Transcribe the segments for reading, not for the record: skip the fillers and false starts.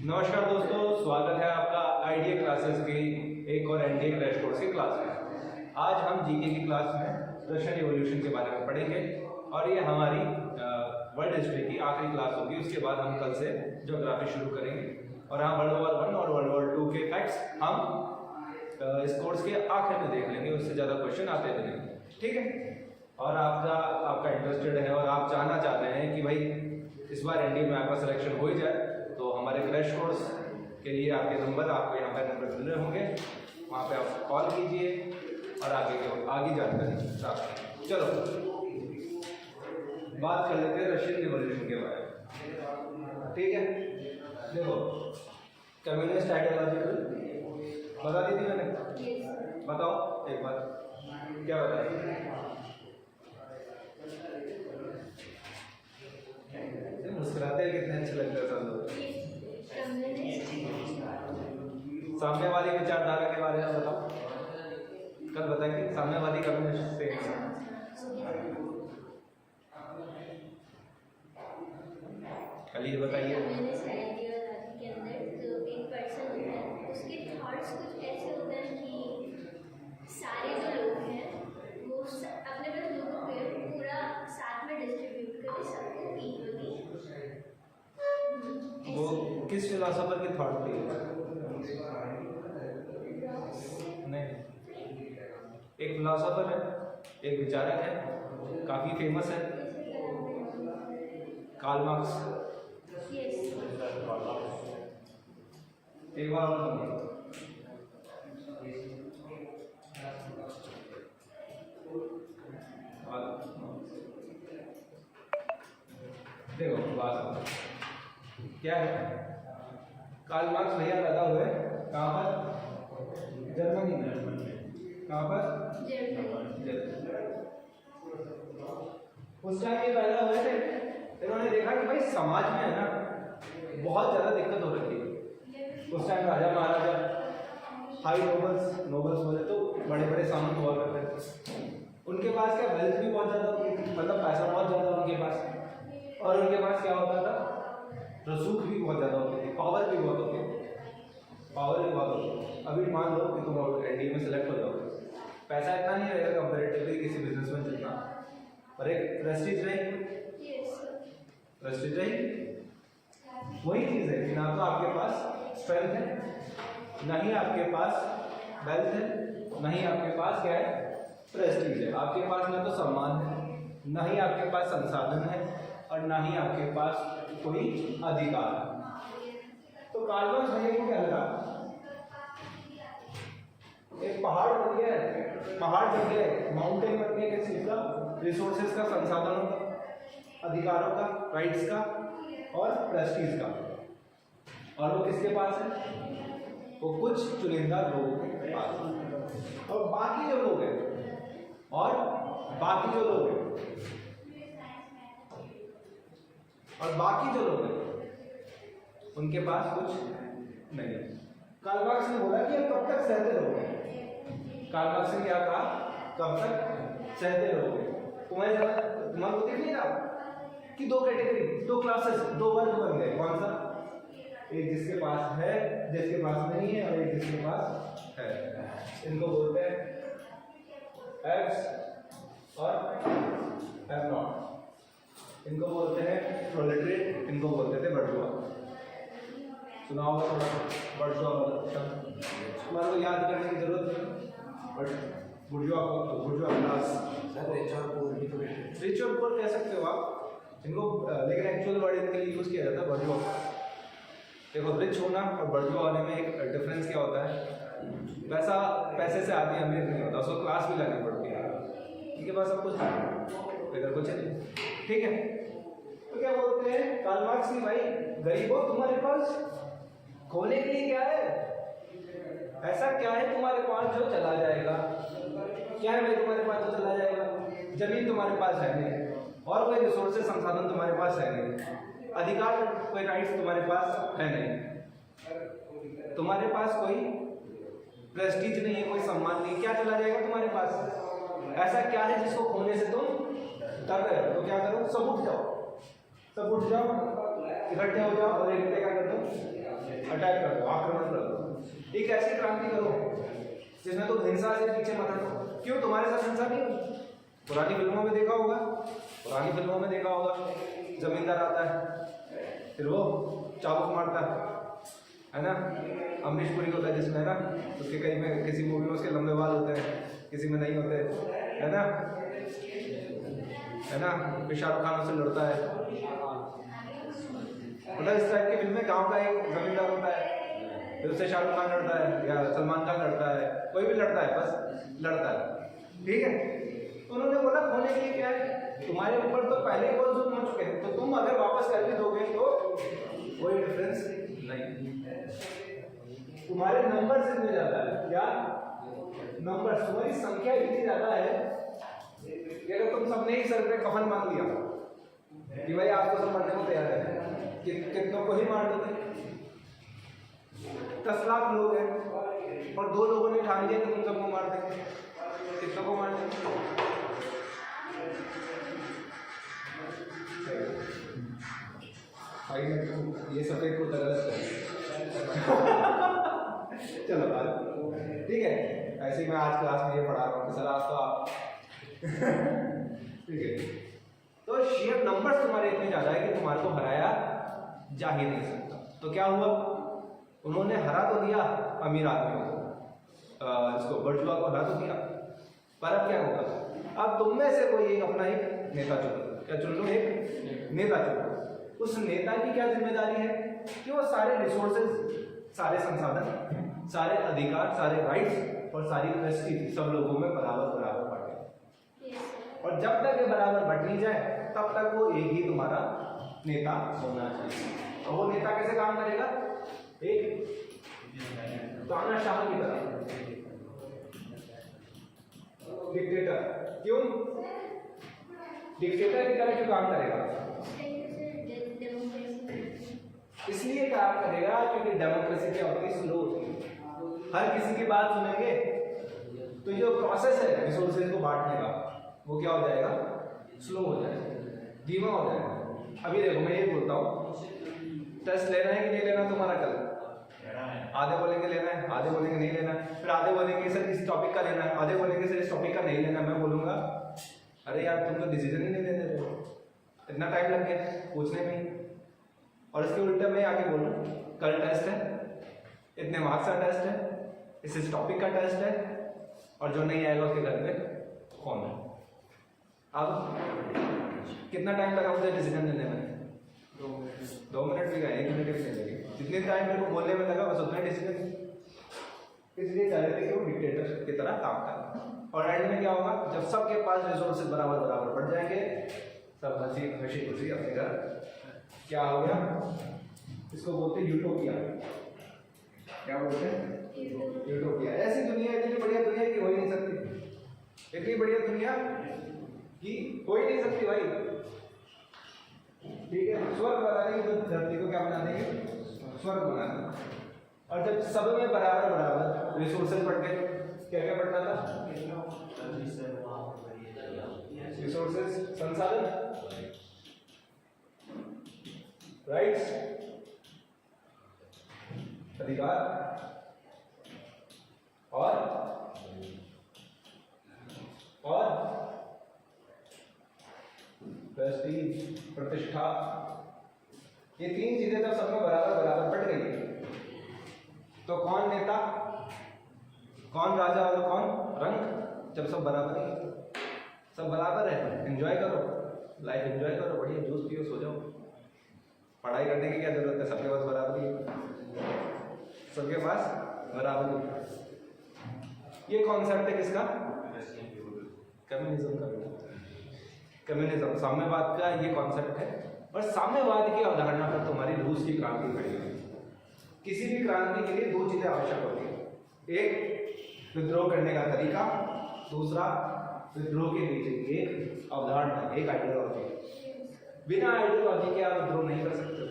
नमस्कार दोस्तों, स्वागत है आपका आईडीए क्लासेस की एक और एनडीए क्रैश कोर्स की क्लास में। आज हम जीके की क्लास में रशियन रिवॉल्यूशन के बारे में पढ़ेंगे और ये हमारी वर्ल्ड हिस्ट्री की आखिरी क्लास होगी। उसके बाद हम कल से ज्योग्राफी शुरू करेंगे और हम वर्ल्ड वॉर 1 और वर्ल्ड वॉर 2 के फैक्ट्स हम इस कोर्स के आखिर में देख लेंगे। उससे ज़्यादा क्वेश्चन आते भी नहीं, ठीक है। और आपका इंटरेस्टेड है और आप जानना चाहते हैं कि भाई इस बार एनडीए में आपका सिलेक्शन हो ही जाए, तो हमारे क्रैश कोर्स के लिए आपके नंबर आपको यहाँ पर नंबर मिल रहे होंगे, वहाँ पे आप कॉल कीजिए और आगे जानकारी प्राप्त। चलो बात कर लेते हैं रशियन रिवॉल्यूशन के बारे में, ठीक है। देखो, कम्युनिस्ट आइडियोलॉजिकल बता दी थी मैंने, बताओ एक बार क्या बताया। मुस्कुराते हैं, कितने अच्छे लगते हैं सब लोग। साम्यवादी वाली विचारधारा के बारे में बताओ, कल बताएंगे साम्यवादी कम्युनिस्ट से। कल ये बताइए। सारे जो लोग हैं वो अपने पास लोगों को पूरा साथ में डिस्ट्रीब्यूट करके सबको इक्वली। वो किस फिलोसोफर की थॉट थी? नहीं, एक फिलोसोफर है, एक विचारक है, काफी फेमस है, कार्ल मार्क्स। एक बार और देखो बात क्या है। कार्ल मार्क्स भैया पैदा हुए कहाँ पर? जर्मनी में। कहाँ पर? उस टाइम ये पैदा हुए थे, इन्होंने देखा कि भाई समाज में है ना बहुत ज़्यादा दिक्कत हो रही है। उस टाइम राजा महाराजा, हाई नोबल्स बोले तो बड़े बड़े सामंत हुआ करते थे। उनके पास क्या वेल्थ भी बहुत ज़्यादा होती थी, मतलब पैसा बहुत ज़्यादा उनके पास, और उनके पास क्या होता था, रसूख भी बहुत ज़्यादा होती थी, पावर भी बहुत होती थी। अभी मान लो कि तुम एनडीए में सेलेक्ट हो जाओगे, पैसा इतना नहीं रहेगा कंपैरेटिवली किसी बिजनेस में जितना, और एक प्रेस्टीज रहेगी। वही चीज़ है कि ना तो आपके पास स्ट्रेंथ है, ना ही आपके पास वेल्थ है, ना ही आपके पास क्या है, प्रेस्टीज है। आपके पास ना तो सम्मान है, ना ही आपके पास संसाधन है, और ना ही आपके पास कोई अधिकार है। तो कार्ल मार्क्स भैया को क्या लगा, एक पहाड़ बन गया, माउंटेन बन गया, किस चीज का, रिसोर्सेज का, संसाधनों का, अधिकारों का, राइट्स का और प्रेस्टीज का। और वो किसके पास है? वो कुछ चुनिंदा लोगों के पास है। और बाकी जो लोग हैं उनके पास कुछ नहीं है। कार्ल मार्क्स ने बोला कि अब कब तक सहते रहोगे? कार्ल मार्क्स ने क्या कहा, कब तक सहते रहोगे? तुम्हारे को दिख नहीं रहा कि दो कैटेगरी, दो क्लासेस, दो वर्ग बन गए। कौन सा? एक जिसके पास है, जिसके पास नहीं है, और एक जिसके पास है। इनको बोलते हैं हैव्स और हैव नॉट। इनको बोलते हैं प्रोलेटरिएट, इनको बोलते थे बर्जुआ। सुनाओ थोड़ा बर्जुआ वाला शब्द, तुम्हारे को याद करने की जरूरत नहीं। बुर्जुआ क्लास, रिच और पुअर कह सकते हो आप इनको, लेकिन एक्चुअल वर्ड इनके लिए यूज किया जाता है बर्जुआ। देखो, रिच होना और बर्जुआ होने में एक डिफरेंस क्या होता है। वैसा पैसे से आदमी अमीर नहीं होता, उसको क्लास भी लानी पड़ती है। इनके पास सब कुछ, इधर कुछ नहीं, ठीक है। तो क्या बोलते हैं कार्ल मार्क्स की, भाई गरीबों तुम्हारे पास खोने के लिए क्या है, ऐसा क्या है तुम्हारे पास जो चला जाएगा? क्या है भाई तुम्हारे पास जो चला जाएगा? जमीन तुम्हारे पास है नहीं, और कोई रिसोर्सेज, संसाधन तुम्हारे पास है नहीं, अधिकार, कोई राइट्स तुम्हारे पास है नहीं, तुम्हारे पास कोई प्रेस्टीज नहीं है, कोई सम्मान नहीं, क्या चला जाएगा तुम्हारे पास? ऐसा क्या है जिसको खोने से तुम डर रहे हो? तो क्या करो, सब उठ जाओ, इकट्ठे हो जाओ और एक घंटे क्या कर दो, अटैक कर दो, आक्रमण कर दो। एक ऐसी क्रांति करो जिसमें तुम हिंसा से पीछे मत हटो। क्यों, तुम्हारे साथ हिंसा नहीं हुई? पुरानी फिल्मों में देखा होगा, पुरानी फिल्मों में देखा होगा, जमींदार आता है फिर वो चाबुक मारता है ना। अमरीश पुरी होता है जिसमें, है ना, उसके कई में किसी मूवी में उसके लंबे बाल होते हैं, किसी में नहीं होते, है ना, है ना। फिर शाहरुख खान उससे लड़ता है, मतलब इस टाइप की फिल्में। गांव का एक जमींदार होता है, फिर उससे शाहरुख खान लड़ता है या सलमान खान लड़ता है, कोई भी लड़ता है, बस लड़ता है, ठीक है। तो उन्होंने बोला खोने के लिए क्या है, तुम्हारे ऊपर तो पहले ही बहुत जुल्म हो चुके हैं, तो तुम अगर वापस कर भी दोगे तो कोई डिफरेंस नहीं। तुम्हारे नंबर से इतने ज्यादा है, क्या नंबर, तुम्हारी संख्या इतनी ज्यादा है कि अगर तुम सबने ही सर पे कफन मांग लिया कि भाई आपको सब मरने को तैयार है, कितनों को ही मार दोगे। 10 लाख लोग हैं और 2 लोगों ने ठान लिया कि तुम सबको मार देंगे, कितनों को मार देंगे? ये सफेद कुर्ता गलत है। चलो ठीक है, ऐसे ही मैं आज क्लास में ये पढ़ा रहा हूँ, सर आज तो आप ठीक है। तो शेयर नंबर्स तुम्हारे इतने ज्यादा है कि तुम्हारे को हराया जा ही नहीं सकता। तो क्या हुआ, उन्होंने हरा तो दिया अमीर आदमियों को, इसको बर्जुआ को हरा तो दिया, पर अब क्या होगा, अब तुम में से कोई एक अपना एक नेता चुनो। क्या चुन लो? एक नेता चुनो। उस नेता की क्या जिम्मेदारी है कि वो सारे रिसोर्सेज, सारे संसाधन, सारे अधिकार, सारे राइट्स और सारी प्रेस्टीज सब लोगों में बराबर बराबर बांटे। और जब तक ये बराबर बट नहीं जाए तब तक वो एक ही तुम्हारा नेता होना चाहिए। और वो नेता कैसे काम करेगा? एक तानाशाह की तरह, डिक्टेटर। क्यों डिक्टेटर की तरह क्यों काम करेगा? इसलिए काम करेगा क्योंकि डेमोक्रेसी क्या होती है, स्लो होती है। हर किसी की बात सुनेंगे तो जो प्रोसेस है रिसोर्सेज को बांटने का वो क्या हो जाएगा? स्लो हो जाएगा, धीमा हो जाएगा। अभी देखो मैं ये बोलता हूँ, टेस्ट लेना है कि नहीं लेना तुम्हारा कल? आधे बोलेंगे लेना है, आधे बोलेंगे नहीं लेना है, फिर आधे बोलेंगे सर इस टॉपिक का लेना है, आधे बोलेंगे सर इस टॉपिक का नहीं लेना। मैं बोलूँगा अरे यार तुम तो डिसीजन ही नहीं ले रहे हो, इतना टाइम लग गया पूछने में। और इसके उल्टा मैं आगे बोलूँ कल टेस्ट है, इतने मार्क्स का टेस्ट है, इस टॉपिक का टेस्ट है, और जो नहीं आएगा उसके घर पे कौन है? अब कितना टाइम लगा मुझे डिसीजन लेने में? 2 मिनट भी गए, 1 मिनट भी नहीं लगे। जितने टाइम मेरे को बोलने में लगा बस उतना डिसीजन। इसलिए चाह रहे थे कि वो डिक्टेटर की तरह काम करें। और एंड में क्या होगा, जब सबके पास रिसोर्सेज बराबर बराबर बढ़ जाएंगे, सब हंसी खुशी अपने घर, क्या हो गया, इसको बोलते हैं यूटोपिया। क्या बोलते हैं? यूटोपिया। ऐसी दुनिया, इतनी बढ़िया दुनिया की हो ही नहीं सकती, इतनी बढ़िया दुनिया की हो ही नहीं सकती भाई, ठीक है। स्वर्ग बनाने की धरती को क्या बना देंगे? स्वर्ग बना देंगे। और जब सब में बराबर बराबर रिसोर्सेज बढ़ गए, क्या क्या बढ़ता था? रिसोर्सेज, संसाधन, राइट्स, अधिकार और प्रेस्टीज, प्रतिष्ठा। ये 3 चीजें जब सब में बराबर बराबर बढ़ गई तो कौन नेता, कौन राजा और कौन रंक? जब सब बराबर है, सब बराबर है, एंजॉय करो लाइफ, एंजॉय करो, बढ़िया जूस पियो, सो जाओ। पढ़ाई करने की क्या जरूरत है, सबके पास बराबर ही है, सबके पास बराबर ही। ये कॉन्सेप्ट है किसका? कम्युनिज्म का। कम्युनिज्म, साम्यवाद का ये कॉन्सेप्ट है। और साम्यवाद की अवधारणा पर तुम्हारी रूस की क्रांति खड़ी हुई। किसी भी क्रांति के लिए 2 चीजें आवश्यक होती है, एक विद्रोह करने का तरीका, दूसरा विद्रोह के पीछे की एक अवधारणा, एक आइडियोलॉजी। बिना आइडियोलॉजी के आप विद्रोह नहीं कर सकते,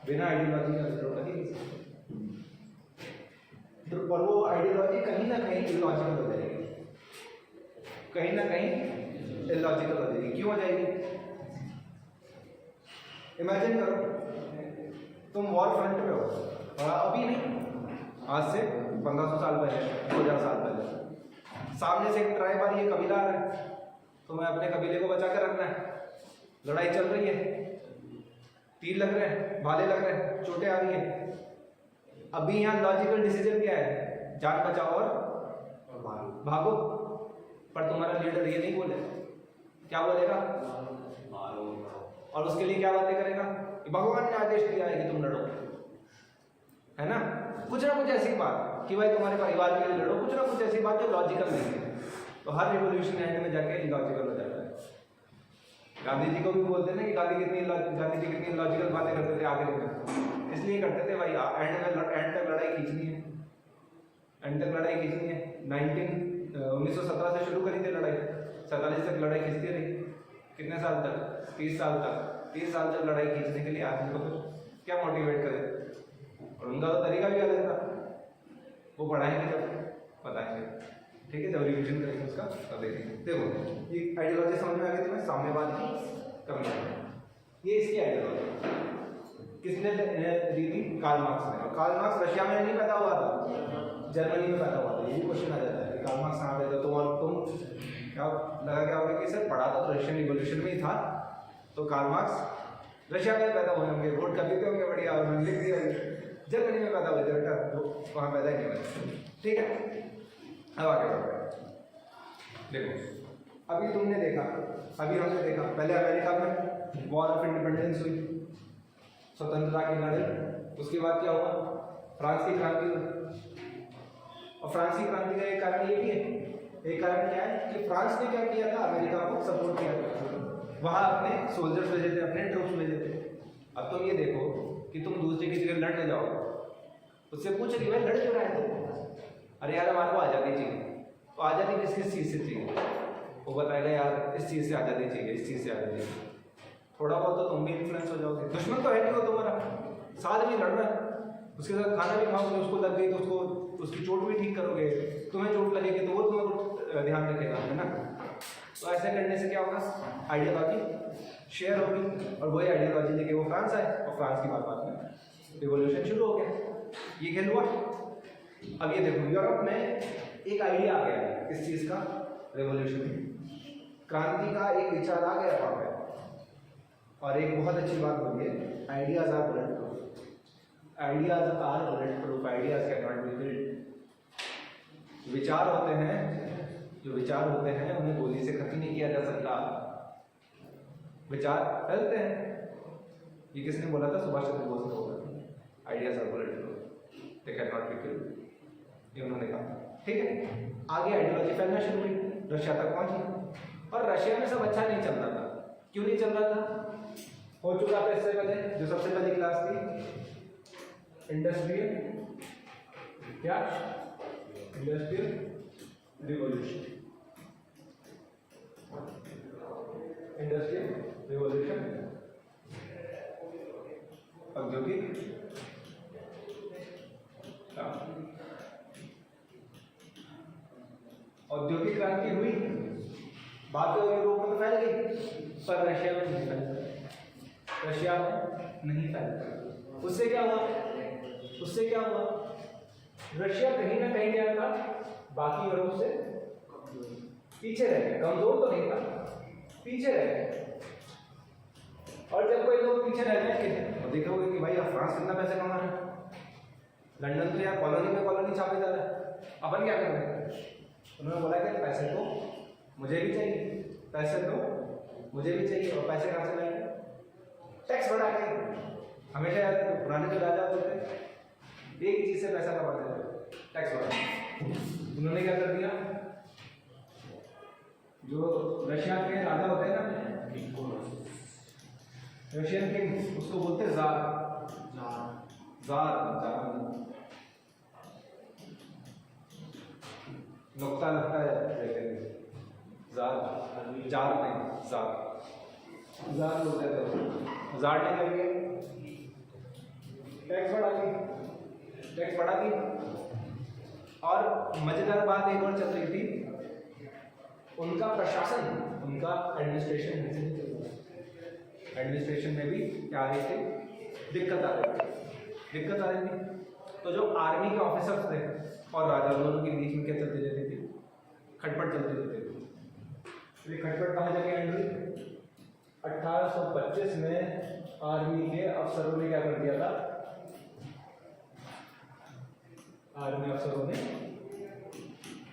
बिना आइडियोलॉजी का विद्रोह कर ही नहीं सकते। और वो आइडियोलॉजी कहीं ना कहीं इलॉजिकल हो जाएगी, कहीं ना कहीं इलॉजिकल हो जाएगी। क्यों हो जाएगी? इमेजिन करो तुम वॉर फ्रंट पे हो, और अभी नहीं, आज से 1500 साल पहले, 2000 साल पहले सामने से एक ट्राइब आ रही है, कबीला आ रहा है, तुम्हें अपने कबीले को बचा कर रखना है। लड़ाई चल रही है, तीर लग रहे हैं, भाले लग रहे हैं, चोटें आ रही है। अभी यहाँ लॉजिकल डिसीजन क्या है? जान बचाओ और भागो। पर तुम्हारा लीडर ये नहीं बोले, क्या बोलेगा? और उसके लिए क्या बातें करेगा? भगवान ने आदेश दिया है कि तुम लड़ो, है ना? कुछ ना कुछ ऐसी बात कि भाई तुम्हारे परिवार के लिए लड़ो, कुछ ना कुछ ऐसी बात जो लॉजिकल नहीं है। तो हर रिवोल्यूशन एंड में जाके इलॉजिकल हो जाता है। गांधी जी को भी बोलते हैं ना कि गांधी जी कितनी लॉजिकल बातें करते थे आगे में, इसलिए करते थे भाई एंड तक लड़ाई खींचनी है, एंड तक लड़ाई खींचनी है। 1917 से शुरू करी थी लड़ाई, 47 तक लड़ाई खींचती रही। कितने साल तक? 30 साल तक। 30 साल तक लड़ाई खींचने के लिए आदमी को फिर क्या मोटिवेट करे? और उनका तो तरीका भी अलग था, वो पढ़ाएंगे जब बताएंगे, ठीक है? जब रिविजन करेंगे उसका तब देखेंगे। देखो ये आइडियोलॉजी समझ में आ गई तुम्हें, साम्यवाद की कमी है, ये इसकी आइडियोलॉजी किसने दी थी? कार्ल मार्क्स ने। और कार्ल मार्क्स रशिया में नहीं पैदा हुआ था, जर्मनी में पैदा हुआ था। ये भी क्वेश्चन आ जाता है कि कार्ल मार्क्स कहाँ पैदा? तुम क्या लगा क्या होगा कि सर पढ़ा तो रशियन रिवॉल्यूशन में ही था, तो कार्ल मार्क्स रशिया में पैदा हुए होंगे, वोट कर देते होंगे, बढ़िया, और लिख दिया जर्मनी में पैदा हुए थे बेटा, वो वहाँ पैदा नहीं हुए, ठीक है? अब आगे बढ़ते हैं। देखो अभी तुमने देखा, अभी हमने देखा पहले अमेरिका में वॉर ऑफ इंडिपेंडेंस हुई, स्वतंत्रता की लड़ाई। उसके बाद क्या हुआ? फ्रांस की क्रांति हुई। और फ्रांस की क्रांति का एक कारण ये भी है, एक कारण क्या है कि फ्रांस ने क्या किया था? अमेरिका को सपोर्ट किया था, वहाँ अपने सोल्जर्स भेजे थे, अपने ट्रूप्स भेजे थे। अब तुम ये देखो कि तुम दूसरे की जगह लड़ने जाओ, उससे पूछो कि भाई लड़ क्यों रहा है तुम? अरे यार हमारे को आज़ादी चाहिए। तो आज़ादी किस किस चीज़ से चाहिए? वो बताएगा यार इस चीज़ से आज़ादी चाहिए, इस चीज़ से आज़ादी चाहिए। थोड़ा बहुत तो तुम भी इन्फ्लुएंस हो जाओगे। दुश्मन तो है नहीं वो तुम्हारा, साथ में लड़ रहा है, उसके साथ खाना भी खाओगे, उसको लग गई तो उसको उसकी चोट भी ठीक करोगे, तुम्हें चोट लगेगी तो वो तुम्हें ध्यान रखेगा, है ना? तो ऐसे करने से क्या होगा? आइडियोलॉजी शेयर होगी, और वही आइडियोलॉजी लेके वो फ्रांस आए, और फ्रांस की बात में रिवॉल्यूशन शुरू हो गया। ये खेल हुआ। अब ये देखो यूरोप में एक आइडिया आ गया इस चीज़ का, रेवोल्यूशन क्रांति का एक विचार आ गया वहाँ पे। और एक बहुत अच्छी बात बोली है, ideas are bulletproof, ideas are bulletproof, ideas can not be killed. विचार होते हैं, जो विचार होते हैं उन्हें गोली से खत्म नहीं किया जा सकता, विचार फैलते हैं। ये किसने बोला था? सुभाष चंद्र बोस ने बोला था, ideas are bulletproof, they can not be killed, ये उन्होंने कहा, ठीक है? आगे आइडियोलॉजी फैलना शुरू हुई, रशिया तक पहुंची, और रशिया में सब अच्छा नहीं चल रहा था। क्यों नहीं चल रहा था? हो चुका था इससे पहले, जो सबसे पहली क्लास थी इंडस्ट्रियल, क्या? इंडस्ट्रियल रिवॉल्यूशन, इंडस्ट्रियल रिवॉल्यूशन, औद्योगिक औद्योगिक क्रांति हुई, बात तो यूरोप में फैल गई, पर रशिया में नहीं फैल, रशिया में नहीं फैल। उससे क्या हुआ? उससे क्या हुआ? रशिया कहीं ना कहीं क्या था, बाकी यूरोप से पीछे रह गया, कमजोर तो नहीं था, पीछे रह गया। और जब कोई लोग पीछे रह जाएंगे तो देखोगे कि भाई अब फ्रांस कितना पैसे कमा रहा है, लंदन तो यार कॉलोनी में कॉलोनी छापे जा रहा है, अपन क्या कर रहे हैं? उन्होंने बोला कि पैसे तो मुझे भी चाहिए, पैसे तो मुझे भी चाहिए, और पैसे कहाँ से लाएंगे? टैक्स बढ़ा के। हमेशा याद रखो, पुराने जो राजा होते थे एक ही चीज से पैसा कमाते थे, टैक्स बढ़ा। उन्होंने क्या कर दिया? जो रशिया के राजा होते हैं ना, रशियन किंग, उसको बोलते हैं जार, जार नुक्ता लगता है, जार, जार नहीं, जार बोलते थे। जार ने क्या किया? टैक्स बढ़ा दी, टैक्स बढ़ा दी। और मजेदार बात एक और चल रही थी, उनका प्रशासन, उनका एडमिनिस्ट्रेशन में भी क्या आ रही थी? दिक्कत आ रही थी। दिक्कत आ रही थी। तो जो आर्मी के ऑफिसर्स थे और राजा दोनों के बीच में क्या चलती रहती थी, खटपट चलती रहती थी। तो ये खटपट कहाँ जाके एंड हुई? 1825 में आर्मी के अफसरों ने क्या कर दिया था? आर्मी अफसरों ने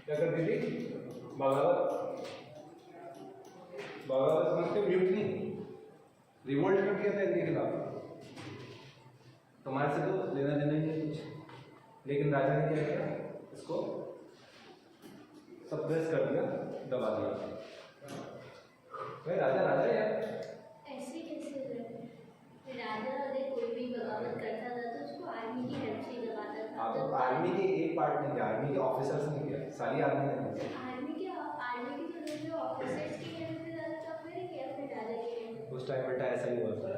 क्या कर दी थी? बगावत समझते, म्यूटनी, रिवोल्ट कर दिया था इनके खिलाफ। तुम्हारे से तो लेना देना ही नहीं कुछ, लेकिन राजा ने क्या किया? इसको सप्रेस कर दिया, दबा दिया। भाई राजा राजा यार, ऐसे कैसे राजा अगर कोई भी बगावत करता था तो उसको आर्मी की हेल्प से दबाता था। आप तो आर्मी के एक पार्ट ने किया, आर्मी के ऑफिसर्स ने किया, सारी आर्मी ने किया। आर्मी के जो ऑफिसर्स की हेल्प से ज्यादा था फिर क्या फिर राजा की हेल्प? उस टाइम बेटा ऐसा ही हुआ था।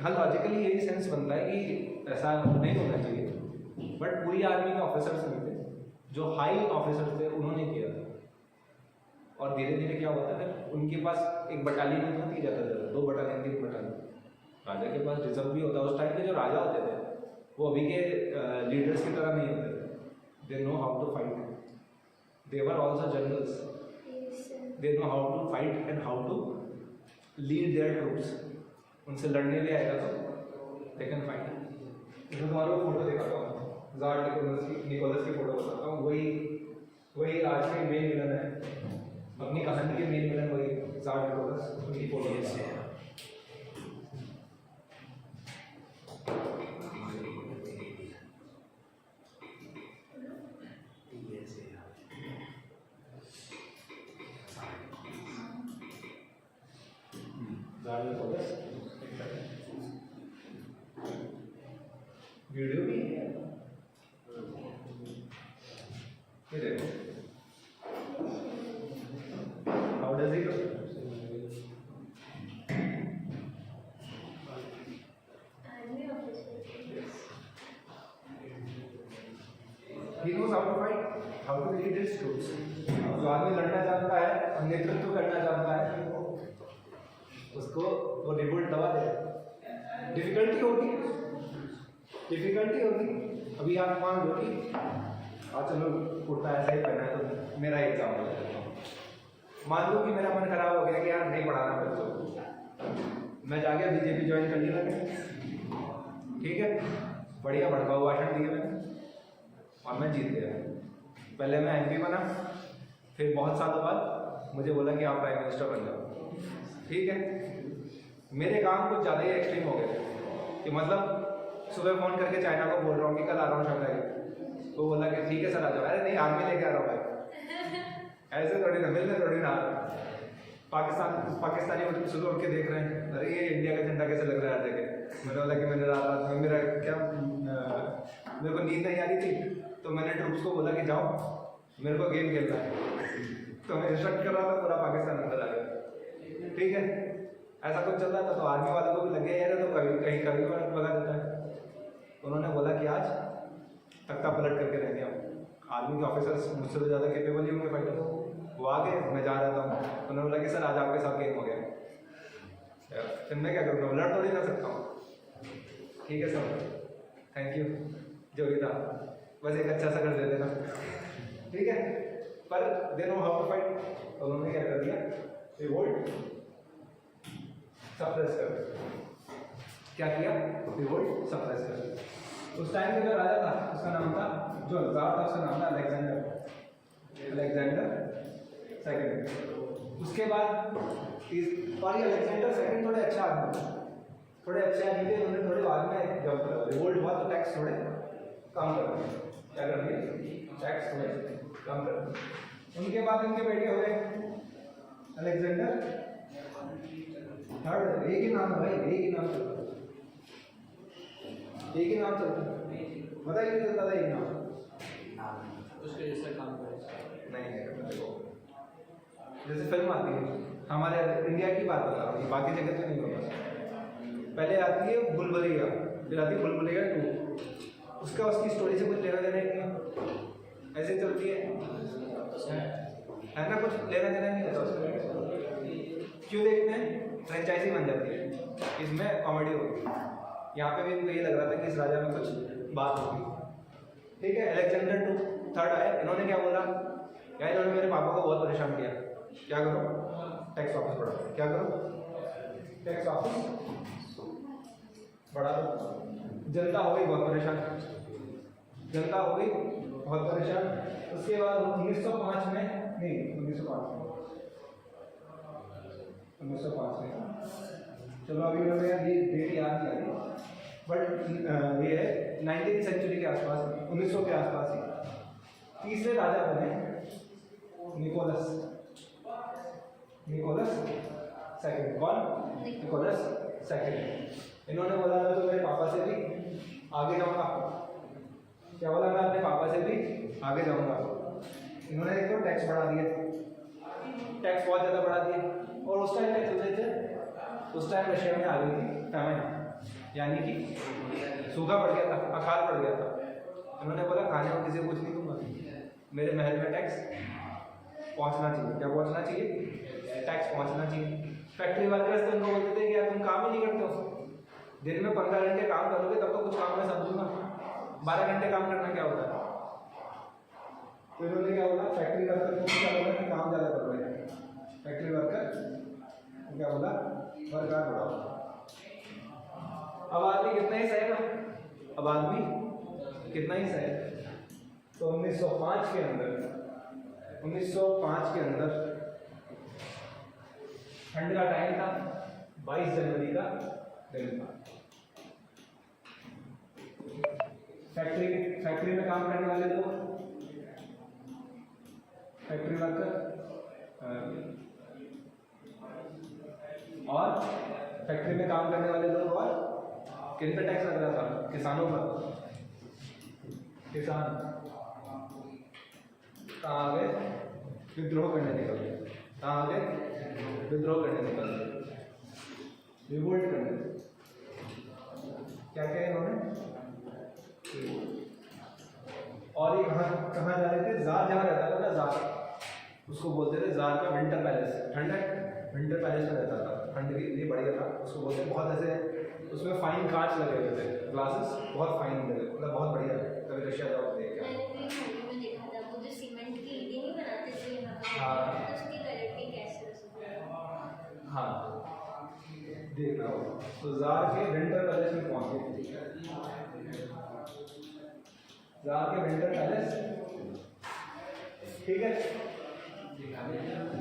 हाँ, लॉजिकली यही सेंस बनता है कि ऐसा नहीं होना चाहिए, बट पूरी आर्मी के ऑफिसर्स नहीं थे, जो हाई ऑफिसर्स थे उन्होंने किया। और धीरे धीरे क्या होता है, उनके पास एक बटालियन नहीं जाता था, 2 बटालियन 3 बटालियन। राजा के पास रिजर्व भी होता है। उस टाइम पे जो राजा होते थे वो अभी के लीडर्स की तरह नहीं होते थे। They know how to fight, they were also generals, they know how to fight and how to lead their troops. उनसे लड़ने भी आएगा तो दे कैन फाइट। इसमें तुम्हारे को फोटो दिखाता हूँ, ज़ार निकोलस की फोटो बताता हूँ। वही आज के मेन विलन है, अपनी कहानी के मेन विलन वही ज़ार निकोलस, उनकी फोटो है। वीडियो भी है, ये देखो how does it army officer he knows how to fight, how to lead his troops। जो आदमी लड़ना जानता है और नेतृत्व करना जानता है उसको वो रिवोल्ट दबा दे। डिफिकल्टी होगी, अभी आप मान लो कि चलो कुर्ता ऐसा ही पहना है, तो मेरा एग्जाम्पल है। मान लो कि मेरा मन खराब हो गया कि यार नहीं पढ़ाना बच्चों को, मैं जाके बीजेपी ज्वाइन कर लिया मैंने, ठीक है, बढ़िया भड़काऊ भाषण दिए मैंने और मैं जीत गया। पहले मैं एमपी बना, फिर बहुत सालों बाद मुझे बोला कि आप प्राइम मिनिस्टर बन जाओ, ठीक है। मेरे काम कुछ ज़्यादा ही एक्सट्रीम हो गए कि मतलब सुबह फ़ोन करके चाइना को बोल रहा हूँ कि कल आ रहा हूँ शंघाई, वो बोला कि ठीक है सर आ जाओ। अरे नहीं, आर्मी लेके आ रहा हूँ भाई, ऐसे थोड़ी ना मिलने थोड़ी ना। पाकिस्तानी सुबह उठ के देख रहे हैं, अरे ये इंडिया का झंडा कैसे लग रहा है देखे। मैंने बोला कि मैंने रात में मेरा क्या मेरे को नींद नहीं आ रही थी, तो मैंने ट्रूप्स को बोला कि जाओ मेरे को गेम खेलना है, तो मैं इंस्ट्रक्ट कर रहा था, पूरा पाकिस्तान अंदर आ गया, ठीक है। ऐसा कुछ चल रहा था, तो आर्मी वालों को भी लग गया यार तो कभी भगा देता है। उन्होंने बोला कि आज तख्ता पलट करके रहेंगे हम। आर्मी के ऑफिसर्स मुझसे तो ज़्यादा कैपेबल ही होंगे फाइटर, वो आ गए, मैं जा रहा था। उन्होंने बोला कि सर आज आपके साथ गेम हो गया, फिर मैं क्या करूँगा, लड़ थोड़ी ना सकता हूँ। ठीक है सर, थैंक यू, जो भी था बस एक अच्छा सा कर दे देना, ठीक है। पर they know how to fight, तो उन्होंने क्या कर दिया, रिवोल्ट सप्रेस कर दिया। क्या किया, रिवोल्ट सप्रेस कर दिया। उस टाइम में जो राजा था उसका नाम था, जो ज़ार था उसका नाम था अलेक्जेंडर सेकंड। उसके बाद और ये अलेक्जेंडर सेकंड थोड़े अच्छे आदमी थे, थोड़े अच्छे आदमी थे। उन्होंने थोड़े बाद में जब रिवोल्ट हुआ तो टैक्स थोड़े कम कर दिए। क्या कर दिए, टैक्स थोड़े कम कर दिए। उनके बाद उनके बेटे हो गए अलेक्जेंडर थर्ड। एक ही नाम है भाई, एक ही नाम चलता, एक ही नाम चलता, बताइए नहीं चलता था एक नाम, उसके जैसा काम करे नहीं है। जैसे फिल्म आती है, हमारे इंडिया की बात बता रहा हूँ, बाकी जगह तो नहीं होता। पहले आती है बुलबुलैया, फिर आती है बुलबुलैया 2, उसका उसकी स्टोरी से कुछ लेना देना नहीं है, ऐसे चलती है ना, कुछ लेना देना नहीं होता उसका। क्यों देखते हैं, फ्रेंचाइजी बन जाती है, इसमें कॉमेडी होती है। यहाँ पे भी इनको ये लग रहा था कि इस राजा में कुछ बात होगी। ठीक है, अलेक्जेंडर थर्ड आए, इन्होंने क्या बोला, यार इन्होंने मेरे पापा को बहुत परेशान किया, क्या करो, टैक्स वापस बढ़ाओ। क्या करो, टैक्स वापस बढ़ा दो। जनता हो गई बहुत परेशान, जनता हो गई बहुत परेशान। उसके बाद 1905 में, नहीं 1905 में, चलो अभी मैंने ये डेट याद नहीं आ रही, बट ये है 19वीं सेंचुरी के आसपास, 1900 के आसपास ही तीसरे राजा बने निकोलस सेकंड। कौन? Nicholas second. इन्होंने बोला मैं तो मेरे पापा से भी आगे जाऊंगा। क्या बोला, मैं अपने पापा से भी आगे जाऊंगा। इन्होंने देखो टैक्स बढ़ा दिए, टैक्स बहुत ज़्यादा बढ़ा दिए। और उस टाइम क्या चलते थे, उस टाइम रशिया में आ गई थी फैमिन, यानी कि सूखा पड़ गया था, अकाल पड़ गया था। इन्होंने बोला खाने को किसी को कुछ नहीं दूंगा, मेरे महल में टैक्स पहुंचना चाहिए। क्या पहुंचना चाहिए? टैक्स पहुंचना चाहिए। फैक्ट्री वर्कर्स तो इनको बोलते थे कि यार तुम काम ही नहीं करते हो, दिन में 15 घंटे काम करोगे तब तो कुछ काम मैं समझूंगा, 12 घंटे काम करना क्या होता है। तो इन्होंने क्या बोला, फैक्ट्री वर्कर को क्या बोला कि काम ज़्यादा कर रहे हैं, फैक्ट्री वर्कर क्या बोला, वर्कर बढ़ाओ। अब आदमी कितना ही सहेगा, अब आदमी कितना ही सहेगा। तो 1905 के अंदर, 1905 के अंदर ठंड का टाइम था, 22 जनवरी का दिन था। फैक्ट्री में काम करने वाले लोग, फैक्ट्री वर्कर और फैक्ट्री में काम करने वाले लोग, और किन पे टैक्स लग रहा था, किसानों पर। किसान कहाँ आ गए, विद्रोह करने निकल गए। कहाँ आ गए, विद्रोह करने निकल गए, रिवोल्ट करने। क्या क्या इन्होंने, और ये कहाँ जा रहे थे, जार जहाँ रहता था ना, जार, उसको बोलते थे जार का विंटर पैलेस। ठंड है, विंटर पैलेस में रहता था, ठंड के लिए बढ़िया था, उसको बोलते हैं। बहुत ऐसे उसमें फाइन कांच लगे हुए थे, ग्लासेस बहुत फाइन लगे, मतलब बहुत बढ़िया। कभी रशिया जाओ देख के। मैंने भी मूवी में देखा था, वो जो सीमेंट की ईंटें नहीं बनाते थे यहाँ पे, हाँ। उसकी क्वालिटी कैसे हो। हाँ देख रहा हूँ। तो जार के विंटर पैलेस में पहुंचे, जार के विंटर पैलेस। ठीक है,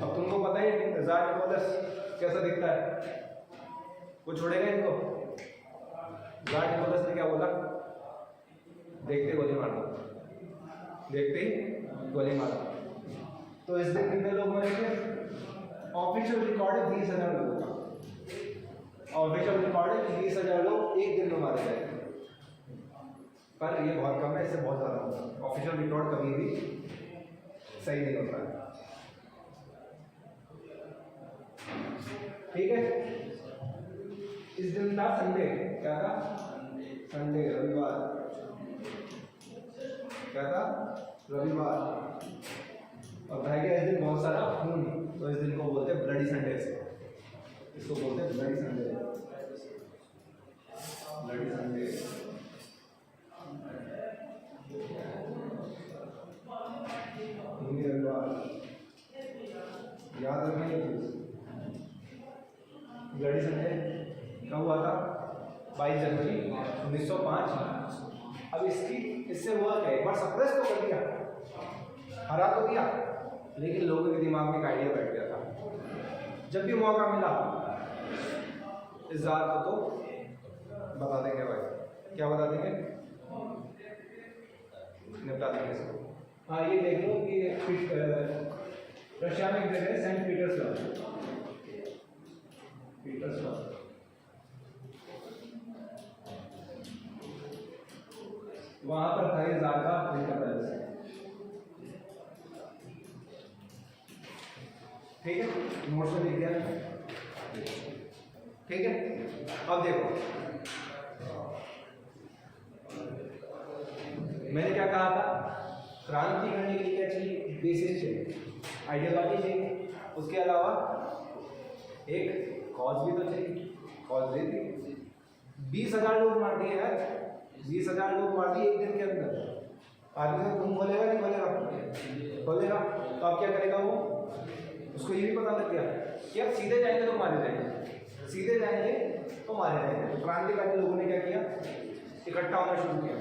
अब तुमको पता ही है जार निकोलस कैसा दिखता है, वो छोड़ेगा इनको। जार निकोलस ने क्या बोला, देखते गोली मार दो, देखते ही गोली मार दो। तो इस दिन कितने लोग मरे थे? ऑफिशियल रिकॉर्ड है 20,000 लोगों का। ऑफिशियल रिकॉर्ड है 20,000 लोग एक दिन में मारे गए, पर ये बहुत कम है, इससे बहुत ज़्यादा होता है। ऑफिशियल रिकॉर्ड कभी भी सही नहीं होता है। ठीक है, इस दिन था संडे। क्या था? संडे, रविवार। क्या था? रविवार। और भाई इस दिन बहुत सारा खून, तो इस दिन को बोलते हैं ब्लडी संडे से। इसको बोलते हैं ब्लडी संडे, ब्लडी संडे। रविवार याद रखना ये चीज। ब्लडी संडे कब हुआ था? 22 जनवरी 1905। अब इससे हुआ क्या, एक बार सप्रेस तो कर दिया, हरा तो दिया, लेकिन लोगों के दिमाग में एक आइडिया बैठ गया था, जब भी मौका मिला इस जार को तो बता देंगे भाई। क्या बता देंगे? निपटा देंगे इसको। हाँ ये देख लो कि रशिया में एक जगह है सेंट पीटर्सबर्ग, पीटर्सबर्ग। वहां पर था ये जार का विंटर पैलेस। ठीक है, नोट्स में लिख दिया। ठीक है, अब देखो मैंने क्या कहा था, क्रांति करने के लिए क्या चाहिए? बेसिस चाहिए, आइडियोलॉजी चाहिए, उसके अलावा एक कॉज भी तो चाहिए, कॉज दे दी। 20,000 लोग मार दिए यार, 20,000 लोग मार दिए एक दिन के अंदर। आदमी का खून खोलेगा नहीं खोलेगा? खोलेगा। तो अब क्या करेगा वो? उसको ये भी पता लग गया कि अब सीधे जाएंगे तो मारे जाएंगे, सीधे जाएंगे तो मारे जाएंगे। तो क्रांतिकारी लोगों ने क्या किया? इकट्ठा होना शुरू किया।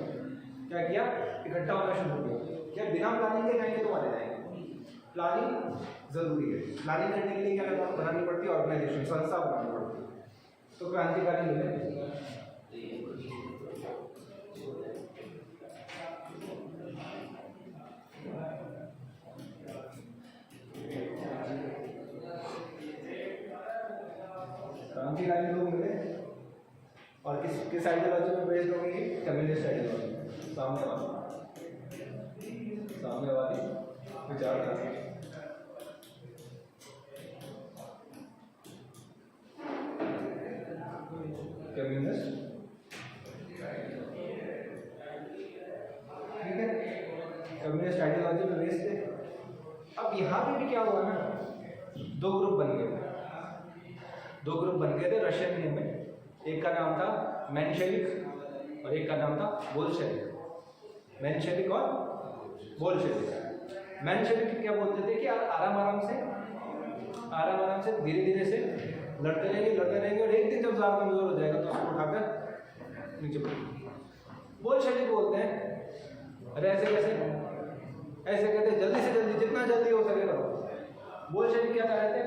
क्या किया? इकट्ठा होना शुरू किया। क्या बिना प्लानिंग के जाएंगे तो मारे जाएंगे? प्लानिंग जरूरी है। प्लानिंग करने के लिए क्या करना बनानी पड़ती है? ऑर्गेनाइजेशन, संस्था बनानी पड़ती है। तो क्रांतिकारी लोग क्रांतिकारी लोग मिले और किस आइडियोलॉजी में बेस्ड होंगे? कम्युनिस्ट आइडियोलॉजी, साम्यवादी विचारधारा। कम्युनिस्ट, ठीक है, कम्युनिस्ट आइडियोलॉजी में बेस्ड थे। अब यहाँ पे भी क्या हुआ ना, दो ग्रुप बन गए थे रशियन में। एक का नाम था मेंशेविक और एक का नाम था बोल्शेविक। मेंशेविक और बोल्शेविक। मेंशेविक क्या बोलते थे कि आराम से धीरे धीरे से लड़ते रहेंगे और एक दिन जब ज़्यादा कमजोर हो जाएगा तो उसको उठाकर नीचे पड़ेंगे। बोल्शेविक बोलते हैं अरे ऐसे कैसे, ऐसे कहते हैं जल्दी से जल्दी, जितना जल्दी हो सके करो। बोल्शेविक क्या कर रहे थे?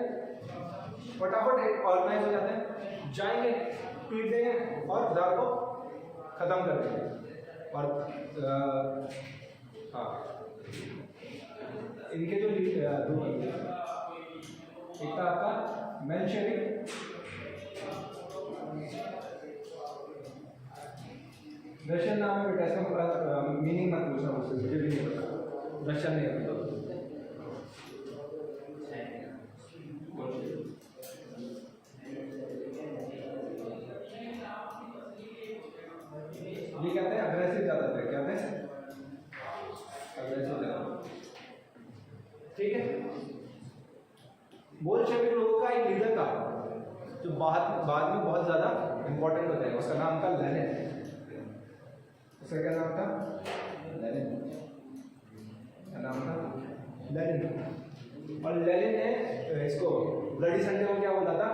फटाफट ऑर्गेनाइज हो जाते हैं, जाएंगे, पीट देंगे और जार को खत्म कर देंगे। और हाँ, इनके जो एक था आपका मेंशेविक, रशियन नाम है बेटा, इसका मीनिंग मत पूछना मुझसे, मुझे भी नहीं पता, रशियन नहीं है। ये कहते हैं अग्रेसिव ज़्यादा थे, क्या थे? अग्रेसिव ज़्यादा, ठीक है। बोल्शेविक लोगों का एक लीडर था जो बाद में बहुत ज़्यादा इंपॉर्टेंट हो जाएगा, उसका नाम था लेनिन। उसका क्या नाम था? लेनिन। क्या नाम था? लेनिन। और लेनिन ने इसको ब्लडी संडे को क्या बोला था?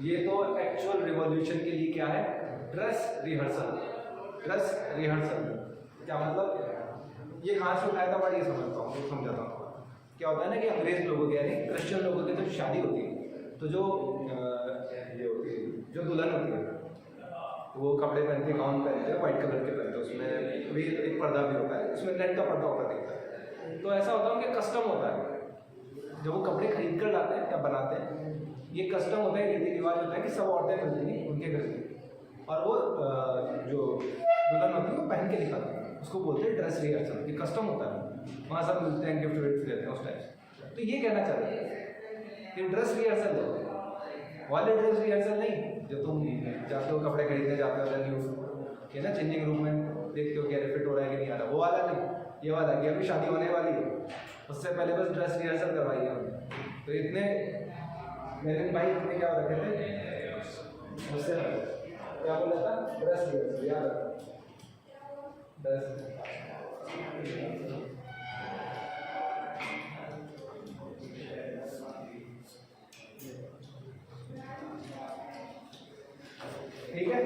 ये तो एक्चुअल रिवॉल्यूशन के लिए क्या है? Dress rehearsal. क्या मतलब? ये कहाँ से उठाया था? बड़ी समझता हूँ, तो समझाता हूँ। क्या होता है ना कि अंग्रेज लोगों के यानी क्रिश्चियन लोगों की जब शादी होती है तो जो ये होती है, जो दुल्हन होती है वो कपड़े पहनते, गाउन पहनते हैं, व्हाइट कलर के पहनते हैं, उसमें भी एक पर्दा भी होता है, उसमें नेट का पर्दा होता है। तो ऐसा होता है उनके कस्टम होता है, जब वो कपड़े खरीद कर लाते हैं या बनाते हैं, ये कस्टम होता है, रीति रिवाज होता है कि सब औरतें मिलती हैं उनके घर की, और वो जो दुल्हन होती है वो पहन के दिखाती है, उसको बोलते हैं ड्रेस रिहर्सल। ये कस्टम होता है, वहाँ सब मिलते हैं, गिफ्ट विफ्ट देते हैं उस टाइम। तो ये कहना चाहते हैं कि ड्रेस रिहर्सल हो, वाले ड्रेस रिहर्सल नहीं जो तुम जाते हो कपड़े खरीदने जाते हो न्यू कि ना चेंजिंग रूम में देखते हो कि अरे फिट हो रहा है कि नहीं आ रहा, वो वाला नहीं, ये वाला कि अभी शादी होने वाली है, उससे पहले बस ड्रेस रिहर्सल करवाई है हमने। तो इतने मेरे भाई इतने क्या रखे थे मुझसे, क्या बोला था? ड्रेस रिहर्सल, याद रखो ड्रेस। ठीक है।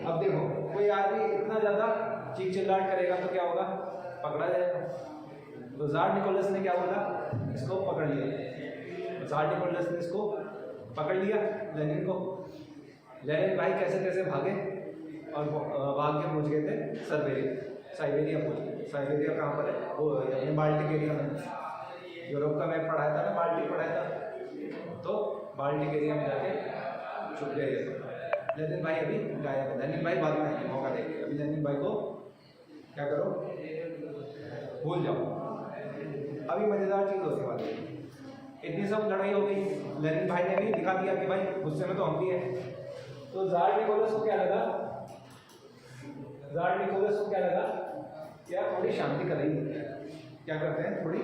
अब देखो कोई आदमी इतना ज्यादा चीख चिल्लाट करेगा तो क्या होगा? पकड़ा जाएगा। तो ज़ार निकोलस ने क्या बोला? इसको पकड़ लिया। ज़ार निकोलस ने इसको पकड़ लिया लेनिन को। लेनिन भाई कैसे कैसे भागे और भाग के पहुंच गए थे साइबेरिया पहुंच गए। साइबेरिया कहाँ पर है? वो अपने बाल्टिक एरिया में, यूरोप का मैप पढ़ाया था ना, बाल्टिक पढ़ाया था, तो बाल्टिक एरिया में जाके छुप गए। लेनिन भाई अभी गायब है। लेनिन भाई बाद में मौका देंगे, अभी लेनिन भाई को क्या करो, भूल जाओ। अभी मजेदार चीज होने वाली है। इतनी सब लड़ाई हो गई, लेनिन भाई ने भी दिखा दिया कि भाई गुस्से में तो हम भी हैं। तो ज़ार निकोलस को क्या लगा? ज़ार निकोलस को क्या लगा? यार थोड़ी शांति कर रही है, क्या करते हैं, थोड़ी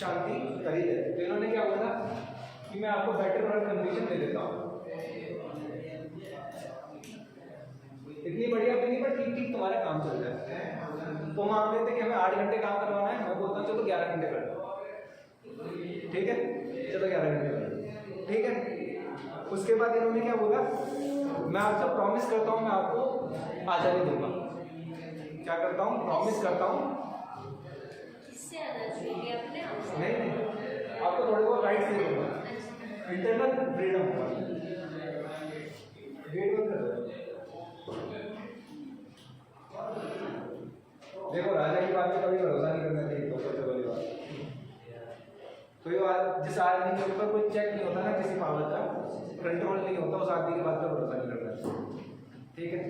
शांति कर ही देते। तो इन्होंने क्या बोला कि मैं आपको बेटर वर्क कंडीशन दे देता हूँ, इतनी बढ़िया भी नहीं, पर ठीक ठीक तुम्हारा काम चल जाए। तो मान लेते कि हमें 8 घंटे काम करवाना है, मैं बोलता हूँ चलो 11 घंटे कर दो, ठीक है, चलो 11 घंटे कर दो, ठीक है। उसके बाद इन्होंने क्या बोला, मैं आपसे प्रॉमिस करता हूँ मैं आपको आज़ादी दूंगा। क्या करता हूँ, प्रॉमिस करता हूँ, किससे आज़ादी देंगे? अपने आप से? नहीं आपको थोड़े बहुत राइट्स दे दूंगा, अच्छा। इंटरनल फ्रीडम होगा। गेट बंद कर दो। देखो राजा की बात पे कभी भरोसा नहीं करना चाहिए, वाली बात। कोई बात जिस आदमी के ऊपर कोई चेक नहीं होता ना, किसी पावर का कंट्रोल नहीं होता, उस आदमी की बात पे भरोसा नहीं करना चाहिए, ठीक है,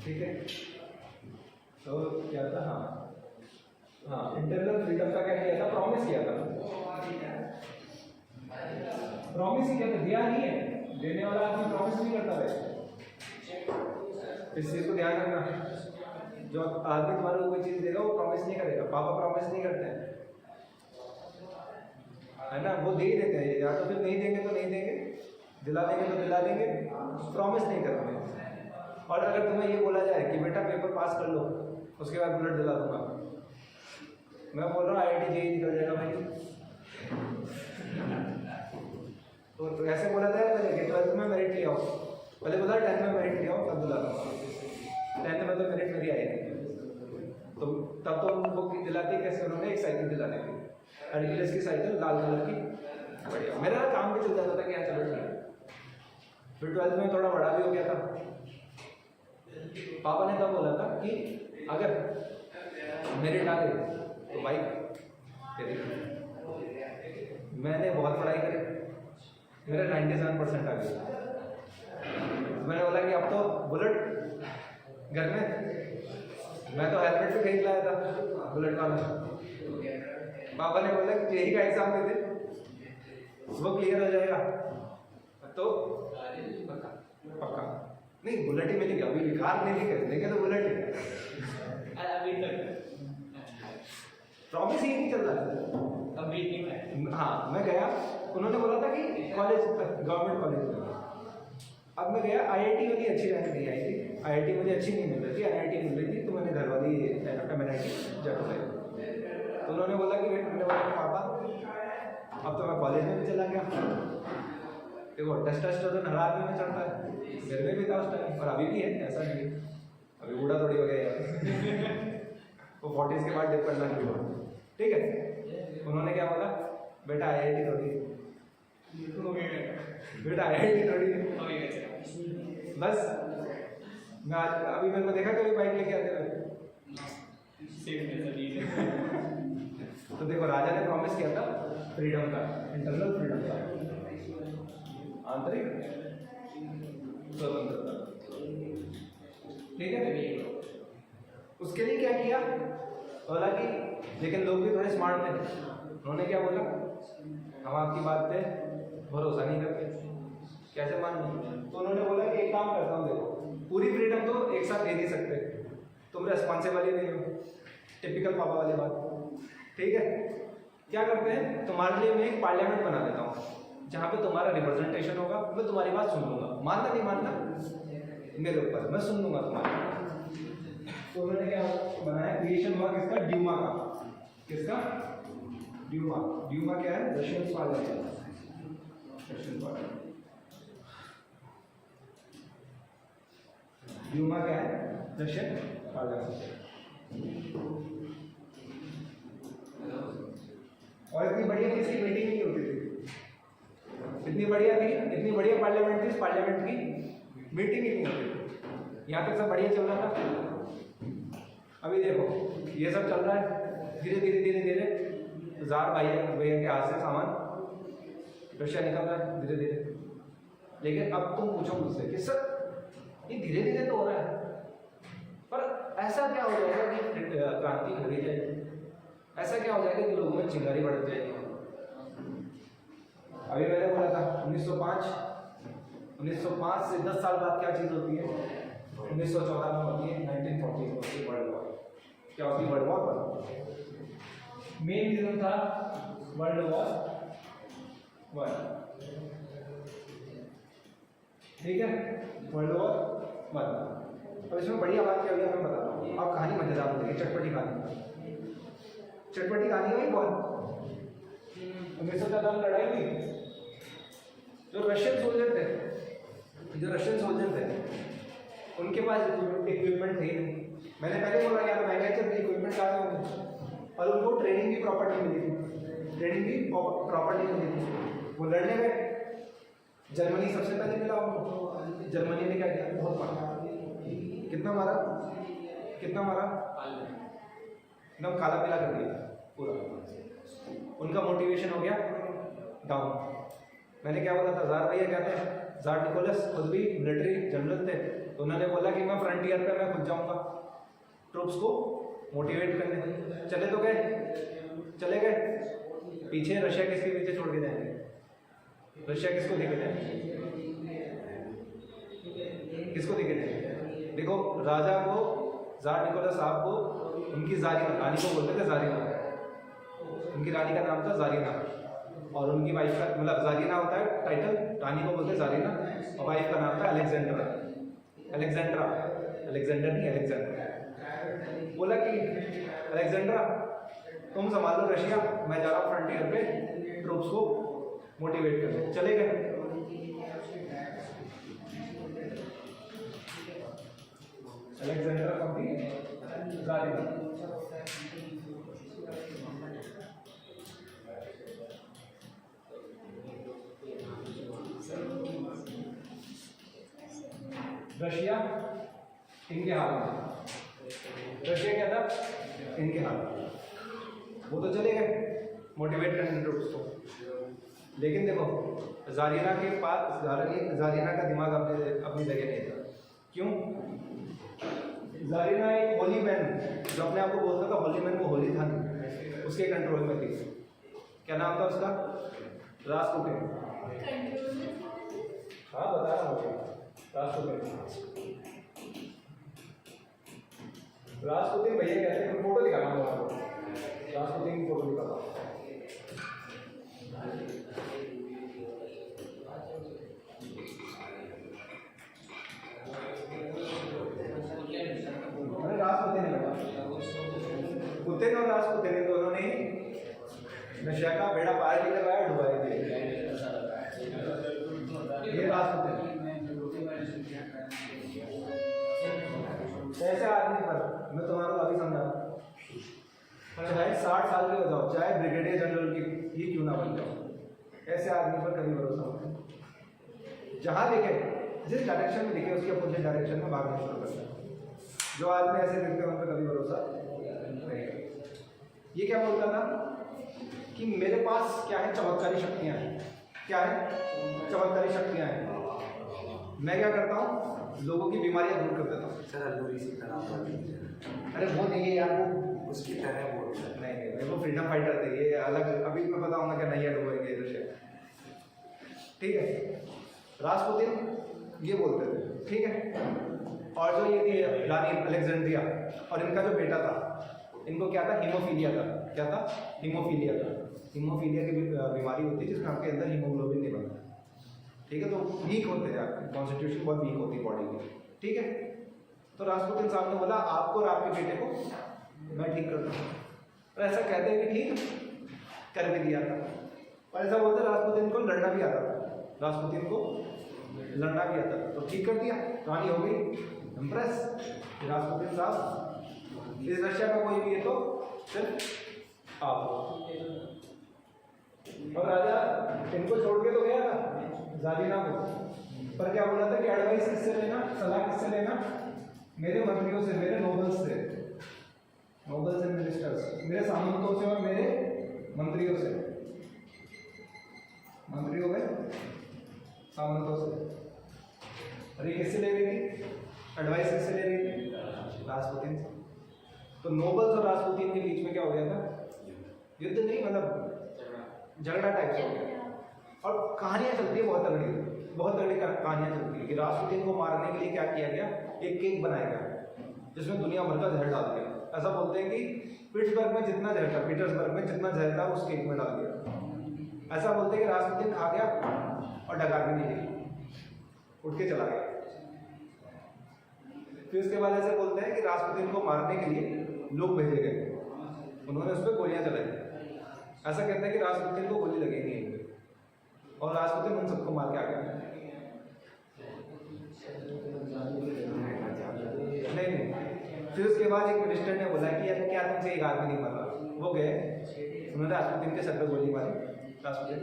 ठीक है। तो क्या था, हाँ इंटरनल फ्रीडम का क्या किया था, प्रॉमिस किया था, प्रॉमिस ही क्या था, दिया नहीं है, देने वाला आदमी प्रॉमिस नहीं करता है। इस चीज को ध्यान रखना, जो आदमी तुम्हारे को कोई चीज देगा वो प्रॉमिस नहीं करेगा, पापा प्रॉमिस नहीं करते हैं, है ना, वो दे ही देते हैं, या तो फिर नहीं देंगे तो नहीं देंगे, दिला देंगे तो दिला देंगे, प्रॉमिस नहीं करते। और अगर तुम्हें ये बोला जाए कि बेटा पेपर पास कर लो, उसके बाद बुलेट दिला दूंगा, मैं बोल रहा हूँ IIT JEE निकल जाएगा भाई। तो ऐसे बोला जाए पहले कि 12th में मेरिट ले आओ, पहले बोला 10th में मेरिट ले आओ तब दिला दूंगा, 10th में तो मेरिट मेरी आई थी, तो तब तो उनको दिलाती कैसे, उन्होंने एक साइकिल दिला दी थी, एडिडास की साइकिल लाल कलर की, बढ़िया, मेरा काम भी चल जाता था कि हाँ चलो ठीक है। फिर 12th में थोड़ा बड़ा भी हो गया था, पापा ने तब बोला था कि अगर मेरिट आ गई तो बाइक तेरी। मैंने बहुत पढ़ाई करी, मेरे 97% आ गए, मैंने बोला कि अब तो बुलेट घर में, मैं तो हेलमेट भी खरीद लाया था बुलेट का। पापा ने बोला कि यही का एग्जाम दे दे, वो क्लियर हो जाएगा तो पक्का नहीं, बुलेट ही मिलेगी, अभी कार नहीं खरीदेंगे तो बुलेट ही, अभी तक प्रॉमिस ही नहीं चल रहा है अभी नहीं। हाँ मैं गया, उन्होंने बोला था कि कॉलेज गवर्नमेंट कॉलेज में, अब मैं गया, IIT वाली अच्छी रैंक नहीं आई थी, IIT मुझे अच्छी नहीं मिल रही थी, NIT मिल रही थी, तो मैंने घर वाली MNIT जयपुर, तो उन्होंने बोला कि मैंने बोला कि पापा अब तो मैं कॉलेज में भी चला गया, देखो टेस्टोस्टेरोन हर आदमी में चढ़ता है, मेरे में भी था उस टाइम, और अभी भी है, ऐसा नहीं है, अभी बूढ़ा थोड़ी हो गया यार वो 40s के बाद डिप करना शुरू हुआ, ठीक है। उन्होंने क्या बोला, बेटा IIT थोड़ी, बेटा IIT थोड़ी, बस मैं आज अभी मेरे को देखा कभी बाइक लेके आते हुए, तो देखो राजा ने प्रॉमिस किया था फ्रीडम का, इंटरनल फ्रीडम का, आंतरिक स्वतंत्रता, ठीक है। उसके लिए क्या किया, बोला कि लेकिन लोग भी थोड़े स्मार्ट थे, उन्होंने क्या बोला, हम आपकी बात पे भरोसा नहीं करते, कैसे मानूं, तो उन्होंने बोला कि एक काम करता हूँ, देखो पूरी फ्रीडम तो एक साथ दे नहीं सकते, तुम रेस्पॉन्सिबल ही नहीं हो, टिपिकल पापा वाली बात, ठीक है। क्या करते हैं, तुम्हारे लिए मैं एक पार्लियामेंट बना देता हूँ जहाँ पे तुम्हारा रिप्रेजेंटेशन होगा, मैं तुम्हारी बात सुन लूंगा, मानना नहीं मानना मेरे ऊपर, मैं सुन लूंगा तुम्हारी। तो उन्होंने क्या बनाया, क्रिएशन हुआ किसका, ड्यूमा का, किसका, ड्यूमा, ड्यूमा क्या है, Russian parliament, Russian parliament, Duma क्या है, रशियन पार्लियामेंट। और इतनी बढ़िया किसी मीटिंग नहीं होती थी, इतनी बढ़िया थी, इतनी बढ़िया पार्लियामेंट थी, पार्लियामेंट की मीटिंग ही नहीं होती थी, यहाँ तक सब बढ़िया चल रहा था। अभी देखो ये सब चल रहा है, धीरे धीरे धीरे धीरे जार भैया के हाथ से सामान रशिया निकल रहा है धीरे धीरे। लेकिन अब तुम पूछो मुझसे कि सर ये धीरे धीरे तो हो रहा है, पर ऐसा क्या हो जाएगा कि क्रांति हो ही जाएगी, ऐसा क्या हो जाएगा कि लोगों में चिंगारी बढ़ जाएगी। अभी मैंने बोला था 1905 से 10 साल बाद क्या चीज़ होती है, 1914 में होती है, 1940 में होती है वर्ल्ड वॉर। क्या होती है वर्ल्ड वॉर? मेन रीजन था वर्ल्ड वॉर 1। ठीक है, वर्ल्ड वॉर 1। अब इसमें बढ़िया बात क्या हुई मैं बताता हूँ। आप कहानी मजेदार हो जाएगी, चटपटी कहानी हुई बहुत। 1914 में लड़ाई हुई। जो रशियन सोल्जर थे उनके पास इक्विपमेंट थे नहीं। मैंने पहले बोला यार महंगाई चल रही, इक्विपमेंट कहाँ से होंगे, और उनको ट्रेनिंग भी प्रॉपर नहीं मिली थी। वो लड़ने में जर्मनी सबसे पहले मिला उनको। जर्मनी ने क्या किया, बहुत मारा। कितना मारा एकदम काला पीला कर दिया पूरा। उनका मोटिवेशन हो गया डाउन। मैंने क्या बोला था, जार भैया कहते हैं, जार निकोलस खुद भी मिलिट्री जनरल थे, तो उन्होंने बोला कि मैं फ्रंटियर पे मैं खुद जाऊंगा ट्रूप्स को मोटिवेट करने। चले गए पीछे। रशिया किसके पीछे छोड़ के जाएंगे? रशिया किसको देखे जाएंगे? देखो, राजा को, जार निकोलस साहब को उनकी जारीना, रानी को बोलते थे जारीना। उनकी रानी का नाम था जारीना, और उनकी वाइफ का मतलब जारीना होता है टाइटल, रानी को बोलते जारीना, और वाइफ का नाम था अलेक्जेंड्रा। बोला कि अलेक्जेंड्रा तुम संभालो रशिया, मैं जा रहा हूँ फ्रंटियर पे ट्रूप्स को मोटिवेट करने। चले गए। Alexandra company जारीना। रशिया इनके हाथ में, रशिया क्या था इनके हाथ में। वो तो चले गए मोटिवेट करने ट्रूप्स को, लेकिन देखो जारीना के पास, जारीना का दिमाग अपनी जगह नहीं था। क्यों? जारीना एक होली मैन, जो अपने आप को बोलता था होली मैन, वो होली था नहीं, उसके कंट्रोल में थी। क्या नाम था उसका? रासपुटिन। हाँ बता रहा हूँ, रासपुतिन भैया कहते हैं। फोटो दिखाना होगा आपको, रासपुतिन की फोटो दिखाता हूँ। रासपुतिन पुतिन और रासपुतिन दोनों ने रशिया का बेड़ा पार भी करवाया, डुबाया भी। ये रासपुतिन ऐसे आदमी पर मैं तुम्हारा अभी समझा, चाहे 60 साल के हो जाओ, चाहे ब्रिगेडियर जनरल की ही क्यों ना बन जाओ, ऐसे आदमी पर कभी भरोसा मत। जहाँ देखे, जिस डायरेक्शन में दिखे उसके अपोजिट डायरेक्शन में भागना शुरू करता है। जो आदमी ऐसे दिखते हैं उन पर कभी भरोसा नहीं। ये क्या बोलता था कि मेरे पास क्या है, चमत्कारी शक्तियाँ हैं। क्या है? चमत्कारी शक्तियाँ हैं। मैं क्या करता हूँ, लोगों की बीमारियां दूर कर देता हूँ। अरे वो नहीं है यार, वो उसकी तरह वो नहीं, वो फ्रीडम फाइटर थे, ये अलग। अभी मैं बताऊंगा क्या नहीं डूबेंगे रशिया। ठीक है, रासपुतिन ये बोलते थे। ठीक है, और जो ये थी रानी अलेक्जेंड्रिया, और इनका जो बेटा था, इनको क्या था, हीमोफीलिया था। क्या था? हीमोफीलिया था। हीमोफीलिया की बीमारी होती है जिसमें आपके अंदर हीमोग्लोबिन नहीं बनता। ठीक है, तो वीक होते हैं, आपकी कॉन्स्टिट्यूशन बहुत वीक होती है बॉडी की। ठीक है, तो रासपुतिन साहब ने बोला आपको और आपके बेटे को मैं ठीक करता हूँ। और ऐसा कहते हैं कि ठीक कर भी दिया था। और ऐसा बोलते रासपुतिन को लड़ना भी आता था, रासपुतिन को लड़ना भी आता था, तो ठीक कर दिया। रानी हो गई इम्प्रेस। रासपुतिन साहब, इस रशिया का कोई भी है तो सिर्फ आप। और राजा इनको छोड़ के तो गया था जारीना को, पर क्या बोला था कि एडवाइस किससे लेना, सलाह किससे लेना? मेरे मंत्रियों से, मेरे नोबल्स से, नोबल्स एंड मिनिस्टर्स, मेरे सामंतों से और मेरे मंत्रियों से। मंत्री हो गए सामंतों से। और ये किससे ले रही थी एडवाइस? किससे ले रही थी? रासपुतिन से। तो नोबल्स और रासपुतिन के बीच में क्या हो गया था? युद्ध नहीं, मतलब झगड़ा टाइप से हो गया। और कहानियां चलती है बहुत तगड़ी कहानियां चलती है कि रासपुतिन को मारने के लिए क्या किया गया, एक केक बनाया गया जिसमें दुनिया भर का जहर डाल दिया। ऐसा बोलते हैं कि पीटर्सबर्ग में जितना जहर था उस केक में डाल दिया। ऐसा बोलते हैं कि रासपुतीन खा गया और डकार भी नहीं दी, उठ के चला गया। फिर उसके बाद ऐसे बोलते हैं कि रासपुतीन को मारने के लिए लोग भेजे गए, उन्होंने उस पर गोलियां चलाई। ऐसा कहते हैं कि रासपुतीन को गोली लगी नहीं और रासपुतीन उन सबको मार के आ गया। नहीं, फिर उसके बाद एक मिनिस्टर ने बोला कि यार क्या तुमसे एक आदमी नहीं मर रहा। वो गए, उन्होंने रासपुतीन के सर पे गोली मारी, रासपुतीन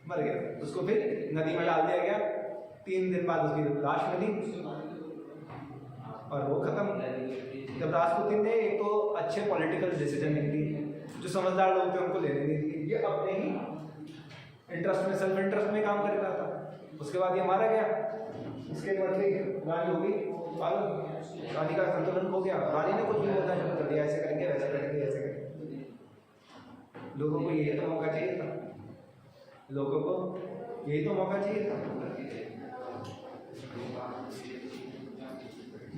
मर गया। उसको फिर नदी में डाल दिया गया। 3 दिन बाद उसकी लाश मिली और वो खत्म। जब रासपुतीन ने एक तो अच्छे पॉलिटिकल डिसीजन नहीं लिए, जो समझदार लोग थे उनको लेने नहीं दिए, ये अपने ही इंटरेस्ट में, सेल्फ इंटरेस्ट में काम कर रहा था। उसके बाद ये मारा गया, इसके बदले रानी हो गई पागल, रानी का संतुलन हो गया। रानी ने कुछ भी बोलना शुरू कर दिया, ऐसे करेंगे वैसे करेंगे ऐसे करेंगे। लोगों को यही तो मौका चाहिए था, लोगों को यही तो मौका चाहिए था।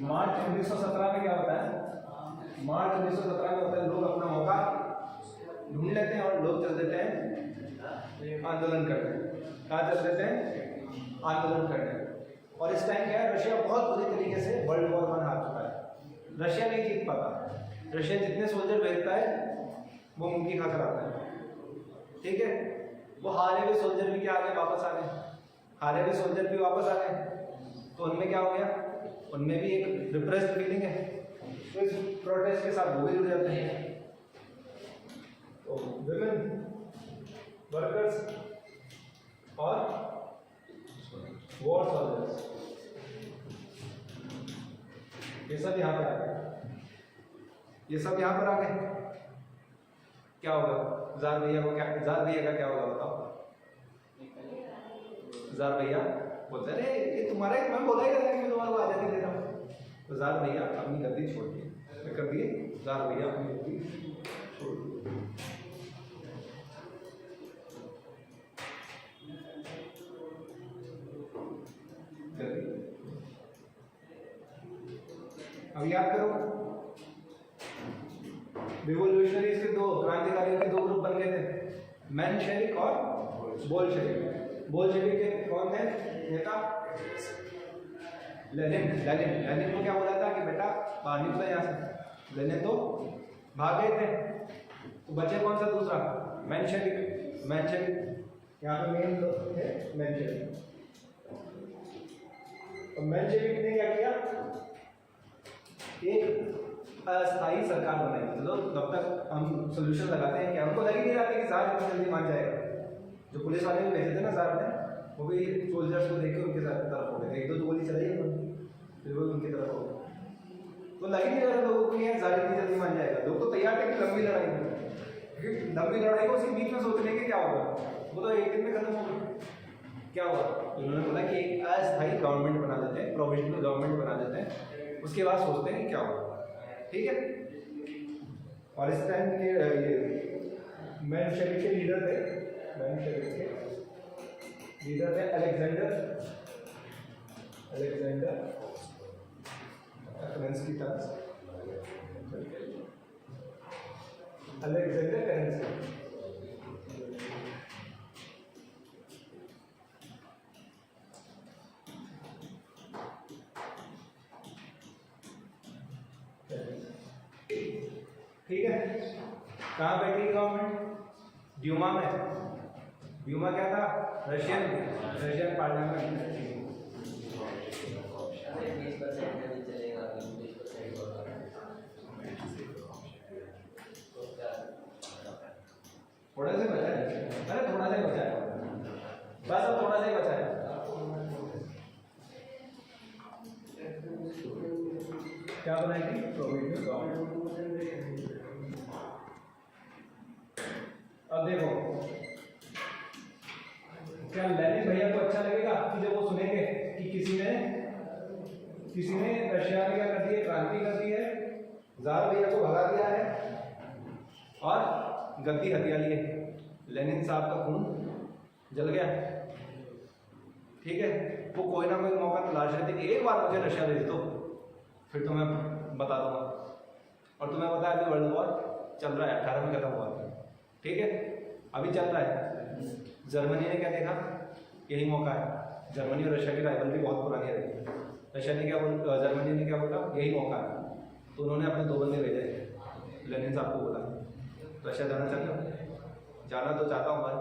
मार्च 1917 में क्या होता है? मार्च 1917 में होता है लोग अपना मौका ढूंढ लेते हैं और लोग चल देते हैं आंदोलन करने। कहाँ चल देते हैं? आंदोलन करने। और इस टाइम क्या है, रशिया बहुत बुरी तरीके से वर्ल्ड वॉर 1 हार चुका है। रशिया नहीं जीत पाता। रशिया जितने सोल्जर भेजता है वो मुंह खाकर आता है, ठीक है। वो हारे हुए सोल्जर भी क्या आ गए, वापस आ गए। हारे हुए सोल्जर भी वापस आ गए, तो उनमें क्या हो गया, उनमें भी एक रिप्रेस्ड फीलिंग है, तो इस प्रोटेस्ट के साथ वो भी जुड़ जाते हैं। तो विमेन, वर्कर्स और वॉर सोल्जर्स, ये सब यहाँ पर आ गए। ये सब यहाँ पर आ गए। क्या होगा जार भैया को, क्या जार भैया का क्या होगा बताओ? जार भैया बोलते अरे ये तुम्हारा ही, मैं बोला ही रहता है कि मैं तुम्हारे को आज़ादी दे रहा हूँ। तो जार भैया अपनी गद्दी छोड़ दिए, कर दिए जार भैया अपनी गद्दी छोड़ दिए। अब याद करो, रिवोल्यूशनरीज के दो, क्रांतिकारियों के 2 ग्रुप बन गए थे, मेनशेविक और बोल्शेविक। बोल्शेविक के कौन थे नेता? लेनिन। लेनिन को क्या बोला था कि बेटा बाहर निकलो यहाँ से। लेनिन तो भाग गए थे, तो बचे कौन सा दूसरा? मेनशेविक। यहाँ पे मेन है मेनशेविक। तो मेनशेविक ने क्या किया, एक अस्थायी सरकार बनाई। चलो तब तक हम सोल्यूशन लगाते हैं, क्या उनको लग ही नहीं रहा कि जार इतना जल्दी मान जाएगा। जो पुलिस वाले भी भेजे थे ना जार ने, वो भी सोल्जर्स को देख के उनके तरफ हो गए। 1-2 गोली चलाई फिर वो उनकी तरफ हो गए। तो लग ही नहीं रहा लोगों को यार जार इतनी जल्दी मान जाएगा। लोग तो तैयार थे कि लंबी लड़ाई हो, क्योंकि लंबी लड़ाई को उसी बीच में सोच लेंगे क्या होगा, वो तो एक दिन में खत्म हो गई। क्या हुआ, उन्होंने बोला कि एक अस्थायी गवर्नमेंट बना देते हैं, प्रोविजनल गवर्नमेंट बना देते हैं, उसके बाद सोचते हैं कि क्या होगा, ठीक है। और इस टाइम के ये मेनशेविक के लीडर थे, मेनशेविक के लीडर थे अलेक्जेंडर केरेंस्की। अलेक्जेंडर केरेंस्की। ठीक है, कहाँ बैठी गवर्नमेंट? ड्यूमा में। ड्यूमा क्या था? Russian parliament. थोड़ा से बचा है, अरे थोड़ा सा ही बचा है, बस अब थोड़ा सा ही बचा है। क्या बनाएगी? Provisional government. अब देखो, क्या लेनिन भैया को अच्छा लगेगा कि जब वो सुनेंगे कि किसी ने रशिया में क्या कर दी है, क्रांति कर दी है, जार भैया को भगा दिया है और गद्दी हथिया ली है, लेनिन साहब का खून जल गया, ठीक है। वो कोई ना कोई मौका तलाश रहे थे कि एक बार मुझे रशिया भेज दो, फिर तुम्हें बता दूंगा। और तुम्हें पता है अभी वर्ल्ड वॉर चल रहा है, 18 में खत्म हुआ, ठीक है। अभी चल रहा है। जर्मनी ने क्या देखा, यही मौका है। जर्मनी और रशिया की राइवलरी बहुत पुरानी रही। रशिया ने क्या बोला, जर्मनी ने क्या बोला, यही मौका है। तो उन्होंने अपने 2 बंदे भेजे। लेनिन साहब को बोला रशिया जाना चाहते हो? जाना तो चाहता हूँ भाई,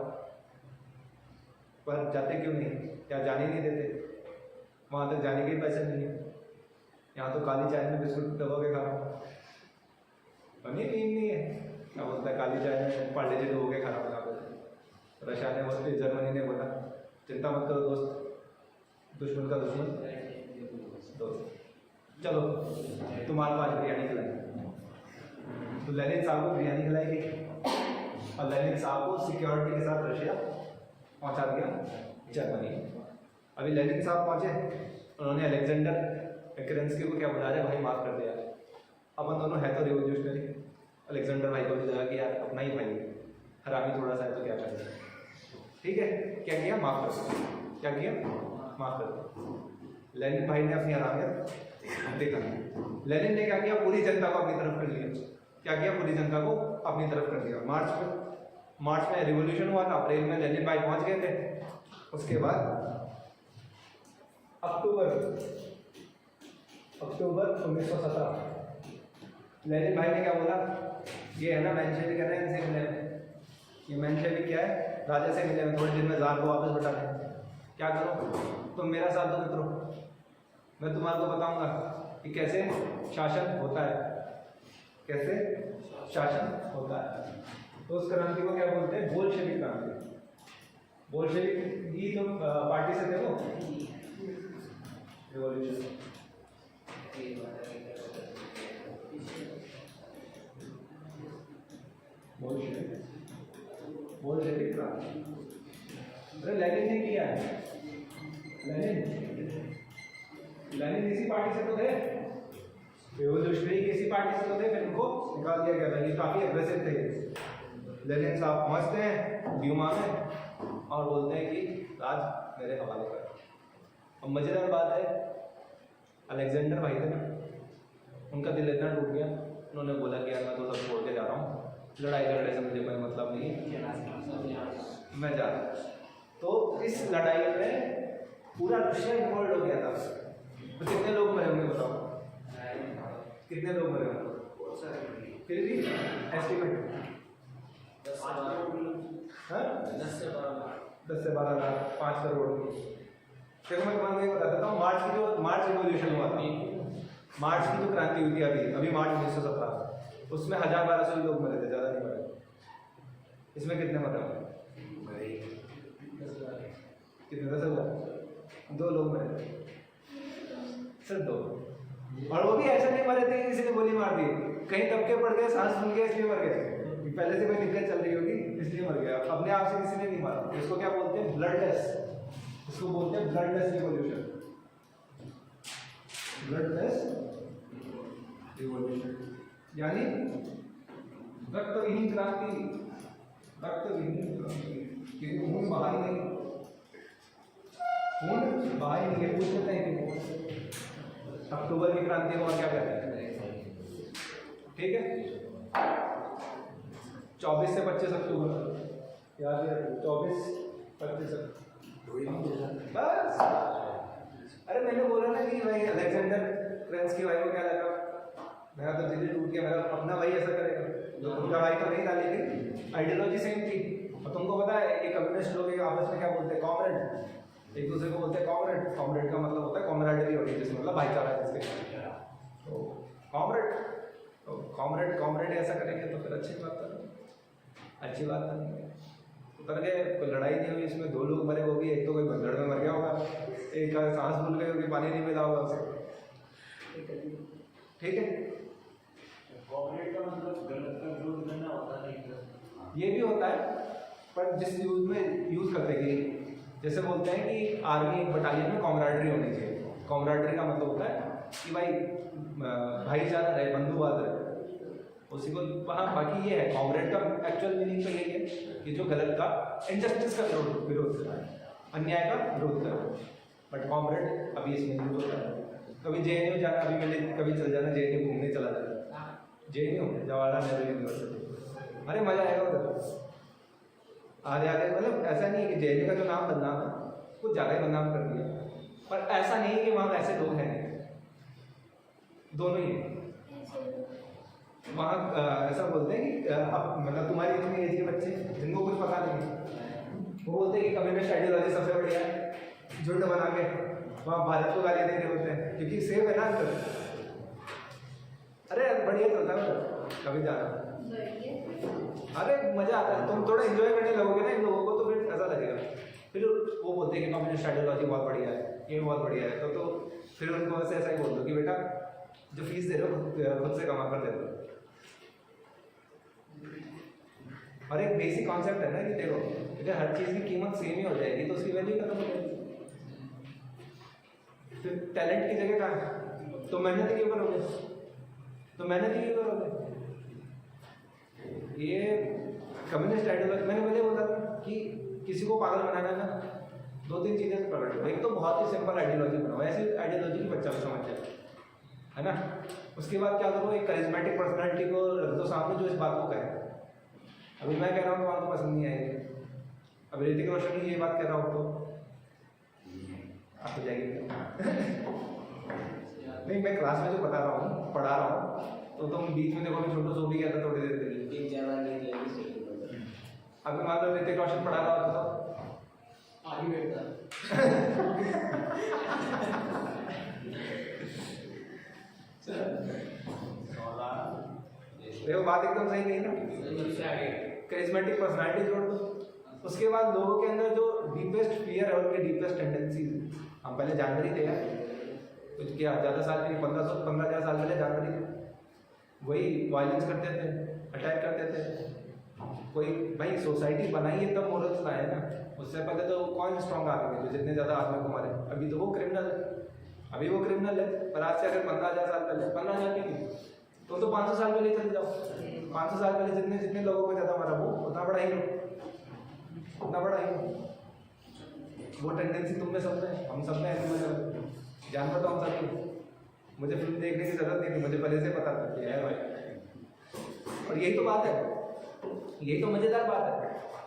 पर जाते क्यों नहीं? क्या जाने नहीं देते? वहाँ तक जाने के पैसे नहीं है। यहाँ तो काली चाय में बिस्कुट दबा के खा रहा हूँ। बनी नींद नहीं है, क्या बोलता है, काली चाय में पार्ले जी डुबो के खा रहा हूँ। रशिया ने बोला, जर्मनी ने बोला चिंता मत करो दोस्त, दुश्मन का दुश्मन दोस्त, चलो तुम्हारे पास बिरयानी खिलाई। तो लेनिन साहब को बिरयानी खिलाई गई और लेनिन साहब को सिक्योरिटी के साथ रशिया पहुंचा दिया जर्मनी। अभी लेनिन साहब पहुंचे, उन्होंने अलेक्जेंडर केरेंस्की को क्या बुला रहे, भाई माफ़ कर दिया। अपन दोनों है तो रिवोल्यूशनरी। अलेक्जेंडर भाई को भी लगा कि यार अपना ही भाई हरामी थोड़ा सा है तो क्या करें, ठीक है। क्या किया, माफ़ कर दिया। क्या किया, माफ़ कर दिया। लेनिन भाई ने अपनी हरामियत देखा। लेनिन ने क्या किया, पूरी जनता को अपनी तरफ कर लिया। क्या किया, पूरी जनता को अपनी तरफ कर दिया। मार्च में रिवोल्यूशन हुआ था, अप्रैल में लेनिन भाई पहुंच गए थे। उसके बाद अक्टूबर 1917 लेनिन भाई ने क्या बोला, ये है ना मेंशेविक है ना, इनसे मिले। ये मेंशेविक क्या है, राजा से मिले, थोड़े दिन में जार को वापस बता दें। क्या करो, तुम मेरा साथ दो मित्रों, मैं तुम्हारे को बताऊंगा कि कैसे शासन होता है, कैसे शासन होता है। तो उस क्रांति को क्या बोलते हैं, बोल्शेविक क्रांति। बोल्शेविक ही तुम पार्टी से देखो, रिवॉल्यूशन बोल्शेविक क्रांति। अरे लेनिन ने किया है, लेनिन इसी पार्टी से तो थे, रिवॉल्यूशनरी इसी पार्टी से तो थे, फिर उनको निकाल दिया गया था। ये काफी एग्रेसिव थे। लेनिन साहब पहुंचते हैं ड्यूमा में और बोलते हैं कि राज मेरे हवाले कर। अब मजेदार बात है, अलेक्जेंडर भाई थे ना, उनका दिल इतना टूट गया, उन्होंने बोला कि यार मैं तो सब छोड़ के जा रहा हूँ, लड़ाई झगड़े से मुझे कोई मतलब नहीं है, मैं जा रहा हूँ। तो इस लड़ाई में पूरा रशिया इन्वॉल्व हो गया था। तो कितने लोग मरे होंगे बताओ, कितने लोग मरे होंगे? फिर भी एस्टिमेट 10 से 12 लाख, 5 करोड़। देखो मैं तुम्हारे को बता देता हूँ, मार्च रिवॉल्यूशन हुआ था, मार्च की जो क्रांति हुई थी अभी मार्च 1917, उसमें 1000-1200 लोग मरे थे, ज़्यादा नहीं मरे। इसमें कितने मरे होंगे? कितने? 10,000। 2 लोग मरे, सिर्फ 2। और वो भी ऐसा नहीं मरे थे कि किसी ने गोली मार दी, कहीं दबके पड़ गए, सांस फूल गया इसलिए मर गए, पहले से कोई दिक्कत चल रही होगी इसलिए मर गया, अपने आप से किसी ने नहीं मारा। इसको क्या बोलते हैं, ब्लडलेस। इसको बोलते हैं ब्लडलेस रिवॉल्यूशन, ब्लडलेस रिवॉल्यूशन, यानी रक्तविहीन क्रांति, रक्तविहीन क्रांति। क्योंकि खून बहा ही नहीं, खून बहा ही नहीं, पूछ लेते हैं अक्टूबर की क्रांति को क्या कहते हैं, ठीक है। 24 से 25 अक्टूबर याद है, 24-25 बस। अरे मैंने बोला ना कि भाई अलेक्जेंडर केरेंस्की भाई को क्या लगा, मेरा तो दिल टूट गया, मेरा अपना भाई ऐसा करेगा, जो उनका भाई तो नहीं था, लेकिन आइडियोलॉजी सेम थी। और तुमको पता है ये कम्युनिस्ट लोग आपस में क्या बोलते हैं, कॉमरेड, एक दूसरे को बोलते हैं कॉमरेड। कॉमरेड का मतलब होता है कॉमरेडरी होती है, जिसमें मतलब भाईचारा है जिसके, तो कॉमरेड, तो कॉमरेड ऐसा करेंगे तो फिर अच्छी बात है, अच्छी बात है। उतर गए, कोई लड़ाई नहीं हुई, इसमें 2 लोग मरे, वो भी एक तो कोई भगदड़ में मर गया होगा, एक का सांस भूल गई होगी, पानी नहीं मिला होगा उसे, ठीक है। कॉमरेड का मतलब गलत का विरोध करना होता नहीं, ये भी होता है, पर जिस यूज में यूज करते हैं कि जैसे बोलते हैं कि आर्मी एक बटालियन में कॉमराडरी होनी चाहिए। कॉमराडरी का मतलब होता है कि भाई भाईचारा रहे, बंधुवाद रहे, उसी को वहाँ। बाकी ये है कॉमरेड का एक्चुअल मीनिंग तो यही है कि जो गलत का, इनजस्टिस का विरोध करा, अन्याय का विरोध करा। बट कॉमरेड अभी इसमें यूज होता है। कभी JNU जाना, अभी मैंने कभी चल जाना JNU घूमने चला जाना, JNU जवाहरलाल नेहरू यूनिवर्सिटी, अरे मजा आएगा उधर, आगे आगे मतलब ऐसा नहीं है कि जेएनयू का जो नाम बदनाम है कुछ ज़्यादा ही बदनाम कर दिया, पर ऐसा नहीं कि वहाँ ऐसे लोग हैं नहीं, दोनों ही हैं। वहाँ ऐसा बोलते हैं कि मतलब तुम्हारी इतनी एज के बच्चे जिनको कुछ पता नहीं है वो बोलते हैं कि कम्युनिस्ट आइडियोलॉजी सबसे बढ़िया है, झुंड बना के वहाँ भारत को गालियाँ दे रहे होते हैं क्योंकि सेफ है ना अंदर। अरे बढ़िया चलता है कभी जाना, अरे मजा आता है, तुम थोड़ा एंजॉय करने लगोगे ना इन लोगों को तो फिर ऐसा लगेगा। फिर वो बोलते हैं कि कम्युनिस्ट आइडियोलॉजी बहुत बढ़िया है, ये बहुत बढ़िया है, तो फिर उनको वैसे ऐसा ही बोल दो कि बेटा जो फीस दे रहे हो खुद से कमा कर दे दो। और एक बेसिक कॉन्सेप्ट है ना कि देखो अगर हर चीज़ की कीमत सेम ही हो जाएगी तो उसकी वैल्यू खत्म हो जाएगी। फिर टैलेंट की जगह कहाँ है? तो मेहनत क्यों करोगे, तो मेहनत क्यों करोगे? ये कम्युनिस्ट आइडियोलॉजी मैंने पहले बोला कि किसी को पागल बनाना है ना दो तीन चीज़ें से पकड़ लो। एक तो बहुत ही सिंपल आइडियोलॉजी बनाओ, ऐसी आइडियोलॉजी की बच्चा समझ जाए, है ना। उसके बाद क्या करो, एक करिश्मेटिक पर्सनालिटी को रख दो सामने जो इस बात को कहे। अभी मैं कह रहा हूँ तो आपको पसंद नहीं आएगी, अभी ऋतिक रोशन ही ये बात कह रहा हूँ तो आप हो जाएगी। नहीं मैं क्लास में जो बता रहा हूँ पढ़ा रहा हूँ तो तुम बीच में देखो मैं छोटू सो भी गया था थोड़ी देर के लिए। अभी मान लो ऋतिक रोशन पढ़ा रहा होता तो आगे बैठता देखो बात एकदम सही नहीं ना। करिश्मेटिक पर्सनालिटी जोड़ दो, उसके बाद लोगों के अंदर जो डीपेस्ट फियर है उनके डीपेस्ट टेंडेंसीज हम पहले जानवर ही थे यार, कुछ क्या ज़्यादा साल नहीं 15,000 साल पहले जानवर ही थे, वही वायलेंस करते थे, अटैक करते थे। कोई भाई सोसाइटी बनाई है तब मोरल्स लाए ना, उससे पहले तो कौन स्ट्रॉन्ग आदमी है जो जितने ज़्यादा आदमी को मारे। अभी तो वो क्रिमिनल है, अभी वो क्रिमिनल है, पर आज से अगर 15,000 साल पहले 15,000 नहीं तो 500 साल पहले चले जाओ, 500 साल पहले जितने जितने लोगों को ज़्यादा मारा वो उतना बड़ा ही लो, उतना बड़ा ही लो। वो टेंडेंसी तुम में सब में, हम सब में ऐसे मजा जानवर तो हम सब ही। मुझे फिल्म देखने की जरूरत नहीं थी, मुझे पहले से पता था कि है भाई। और यही तो बात है, यही तो मज़ेदार बात है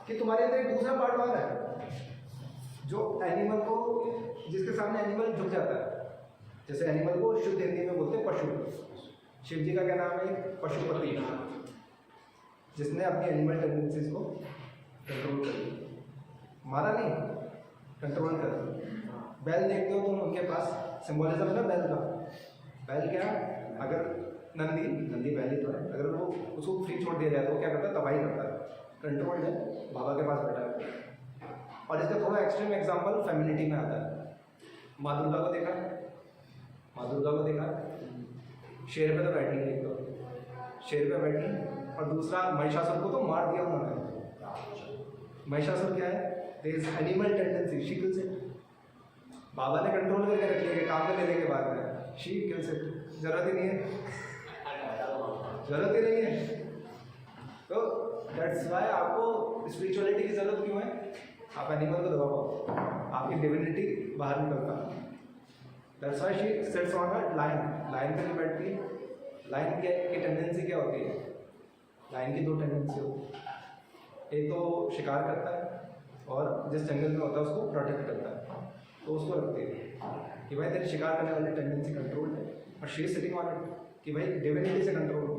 कि तुम्हारे अंदर एक दूसरा पार्ट और है जो एनिमल को, जिसके सामने एनिमल झुक जाता है। जैसे एनिमल को शुद्ध हिंदी में बोलते हैं पशु। शिव जी का क्या नाम है? पशुपति, जिसने अपनी एनिमल टेंडेंसीज को कंट्रोल कर लिया, मारा नहीं, कंट्रोल कर लिया। बैल देखते हो तुम, उनके पास सिंबोलिज्म है ना बैल का। बैल क्या, अगर नंदी बैल ही तो है, अगर वो उसको फ्री छोड़ दिया जाए तो वो क्या करता है, तबाही करता है। कंट्रोल है, बाबा के पास बैठा है। और इसका थोड़ा एक्सट्रीम एग्जाम्पल फेमिनिटी में आता है। माँ दुर्गा को देखा, माँ दुर्गा को देखा, शेर पे तो बैठी है, एक तो शेर पे बैठी, और दूसरा महिषासुर को तो मार दिया उन्होंने। महिषासुर क्या है? There is animal tendency, she kills it. बाबा ने कंट्रोल करके रख लिया काम में लेने के बाद में, शी किल्स इट। जरूरत ही नहीं है, जरूरत ही नहीं है। तो दैट्स वाई आपको स्पिरिचुअलिटी की जरूरत क्यों है? आप एनिमल को दबा पाओ, आपकी डिविनिटी बाहर निकल पाए। That's why she sits on a line, line पे नहीं बैठती। लाइन की टेंडेंसी क्या होती है? लाइन की दो टेंडेंसी होती है, एक तो शिकार करता है और जिस जंगल में होता है उसको प्रोटेक्ट करता है, तो उसको रखती है कि भाई तेरी शिकार करने वाली टेंडेंसी कंट्रोल है, और शी सिटिंग ऑन इट कि भाई डिविनिटी से कंट्रोल हो।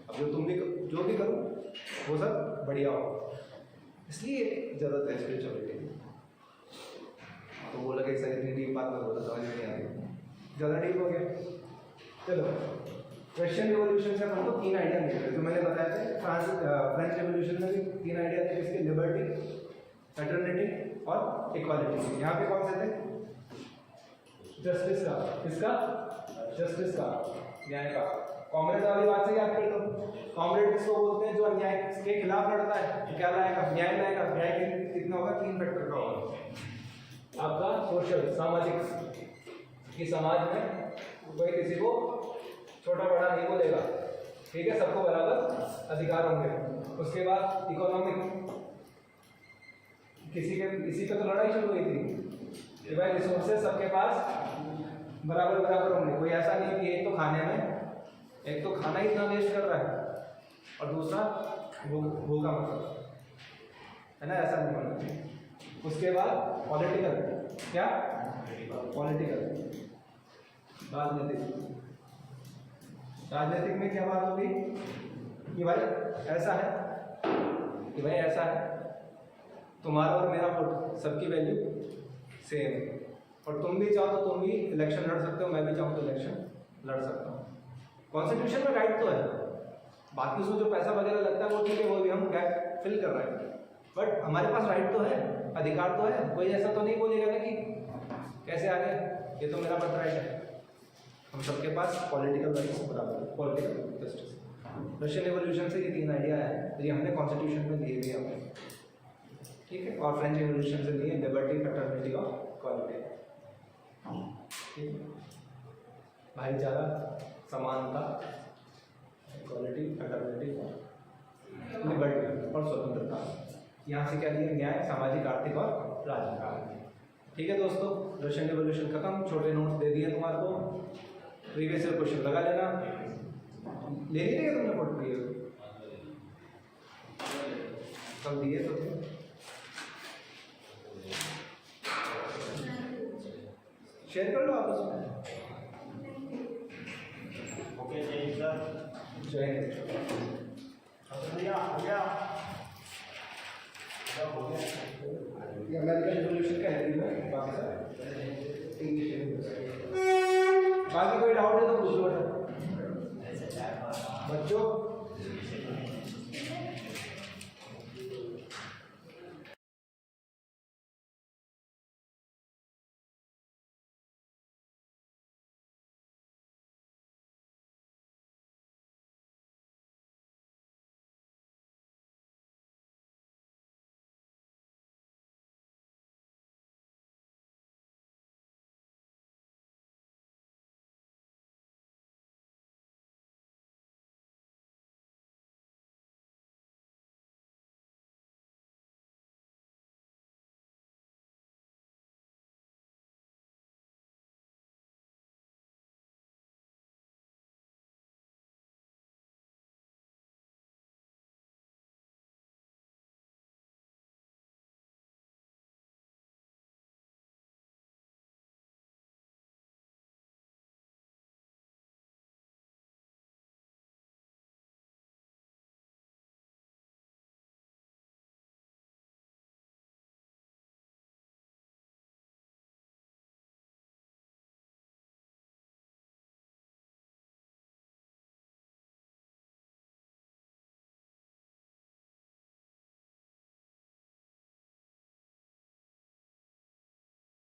अब जो तुम भी जो भी करो वो सब बढ़िया हो, इसलिए ज़रूरत है स्पिरिचुअलिटी की। तो वो लगे सर इतनी डीप बात में बोला, समझ में नहीं आ रही, ज़्यादा डीप हो गया। चलो, रशियन रिवॉल्यूशन से हमको 3 आइडिया मिल गए जो मैंने बताया थे। फ्रेंच रिवॉल्यूशन में भी 3 आइडिया थे, जिसके लिबर्टी, फ्रेटर्निटी और इक्वालिटी। यहाँ पे कौन से थे? जस्टिस का, किसका? जस्टिस का, न्याय का। कॉमरेड वाली बात से याद कर लो, कॉमरेड किसको बोलते हैं? जो अन्याय के खिलाफ लड़ता है, तो क्या लाएगा? न्याय लाएगा। न्याय कितना होगा? 3 फैक्टर का होगा। आपका सोशल, सामाजिक, कि समाज में कोई किसी को छोटा बड़ा नहीं बोलेगा, ठीक है, सबको बराबर अधिकार होंगे। उसके बाद इकोनॉमिक, किसी पे तो लड़ाई शुरू हुई थी कि भाई रिसोर्सेज सबके पास बराबर बराबर होंगे। कोई ऐसा नहीं कि एक तो खाने में, एक तो खाना ही इतना वेस्ट कर रहा है और दूसरा भूखा मतलब, है ना, ऐसा नहीं होना चाहिए। उसके बाद पॉलिटिकल, क्या पॉलिटिकल, राजनीतिक। राजनीतिक में क्या बात होगी कि भाई ऐसा है, कि भाई ऐसा है, तुम्हारा और मेरा वोट सबकी वैल्यू सेम है, और तुम भी चाहो तो तुम भी इलेक्शन लड़ सकते हो, मैं भी चाहूँ तो इलेक्शन लड़ सकता हूँ। कॉन्स्टिट्यूशन में राइट तो है, बाकी उसमें जो पैसा वगैरह लगता है वो ठीक है, वो भी हम गैप फिल कर रहे हैं, बट हमारे पास राइट तो है, अधिकार तो है। कोई ऐसा तो नहीं बोलेगा ना कि कैसे आ गया, ये तो मेरा बट राइट है। हम सबके पास पॉलिटिकल राइट्स बराबर है, पॉलिटिकल जस्टिस। रशियन रिवॉल्यूशन से ये 3 आइडिया है, तो ये हमने कॉन्स्टिट्यूशन में लिए भी हमने, ठीक है। और फ्रेंच रिवॉल्यूशन से लिए लिबर्टी, फ्रेटर्निटी और इक्वालिटी, ठीक है। भाईचारा, समानता, इक्वालिटी, फ्रेटर्निटी, लिबर्टी और स्वतंत्रता। यहाँ से क्या लिया, न्याय, सामाजिक, आर्थिक और राजनीतिक, ठीक है दोस्तों। रशियन रिवॉल्यूशन खत्म, छोटे नोट्स दे दिए तुम्हारे को, प्रीवियस ईयर क्वेश्चन लगा लेना। ले नहीं दिए तुमने फोटो दिए कल दिए तो शेयर कर लो आपस में। ओके जय हिंद सर। जय हिंद। भैया हो गया, ये अमेरिकन रिवॉल्यूशन का हिंदी में, बाकी कोई डाउट है तो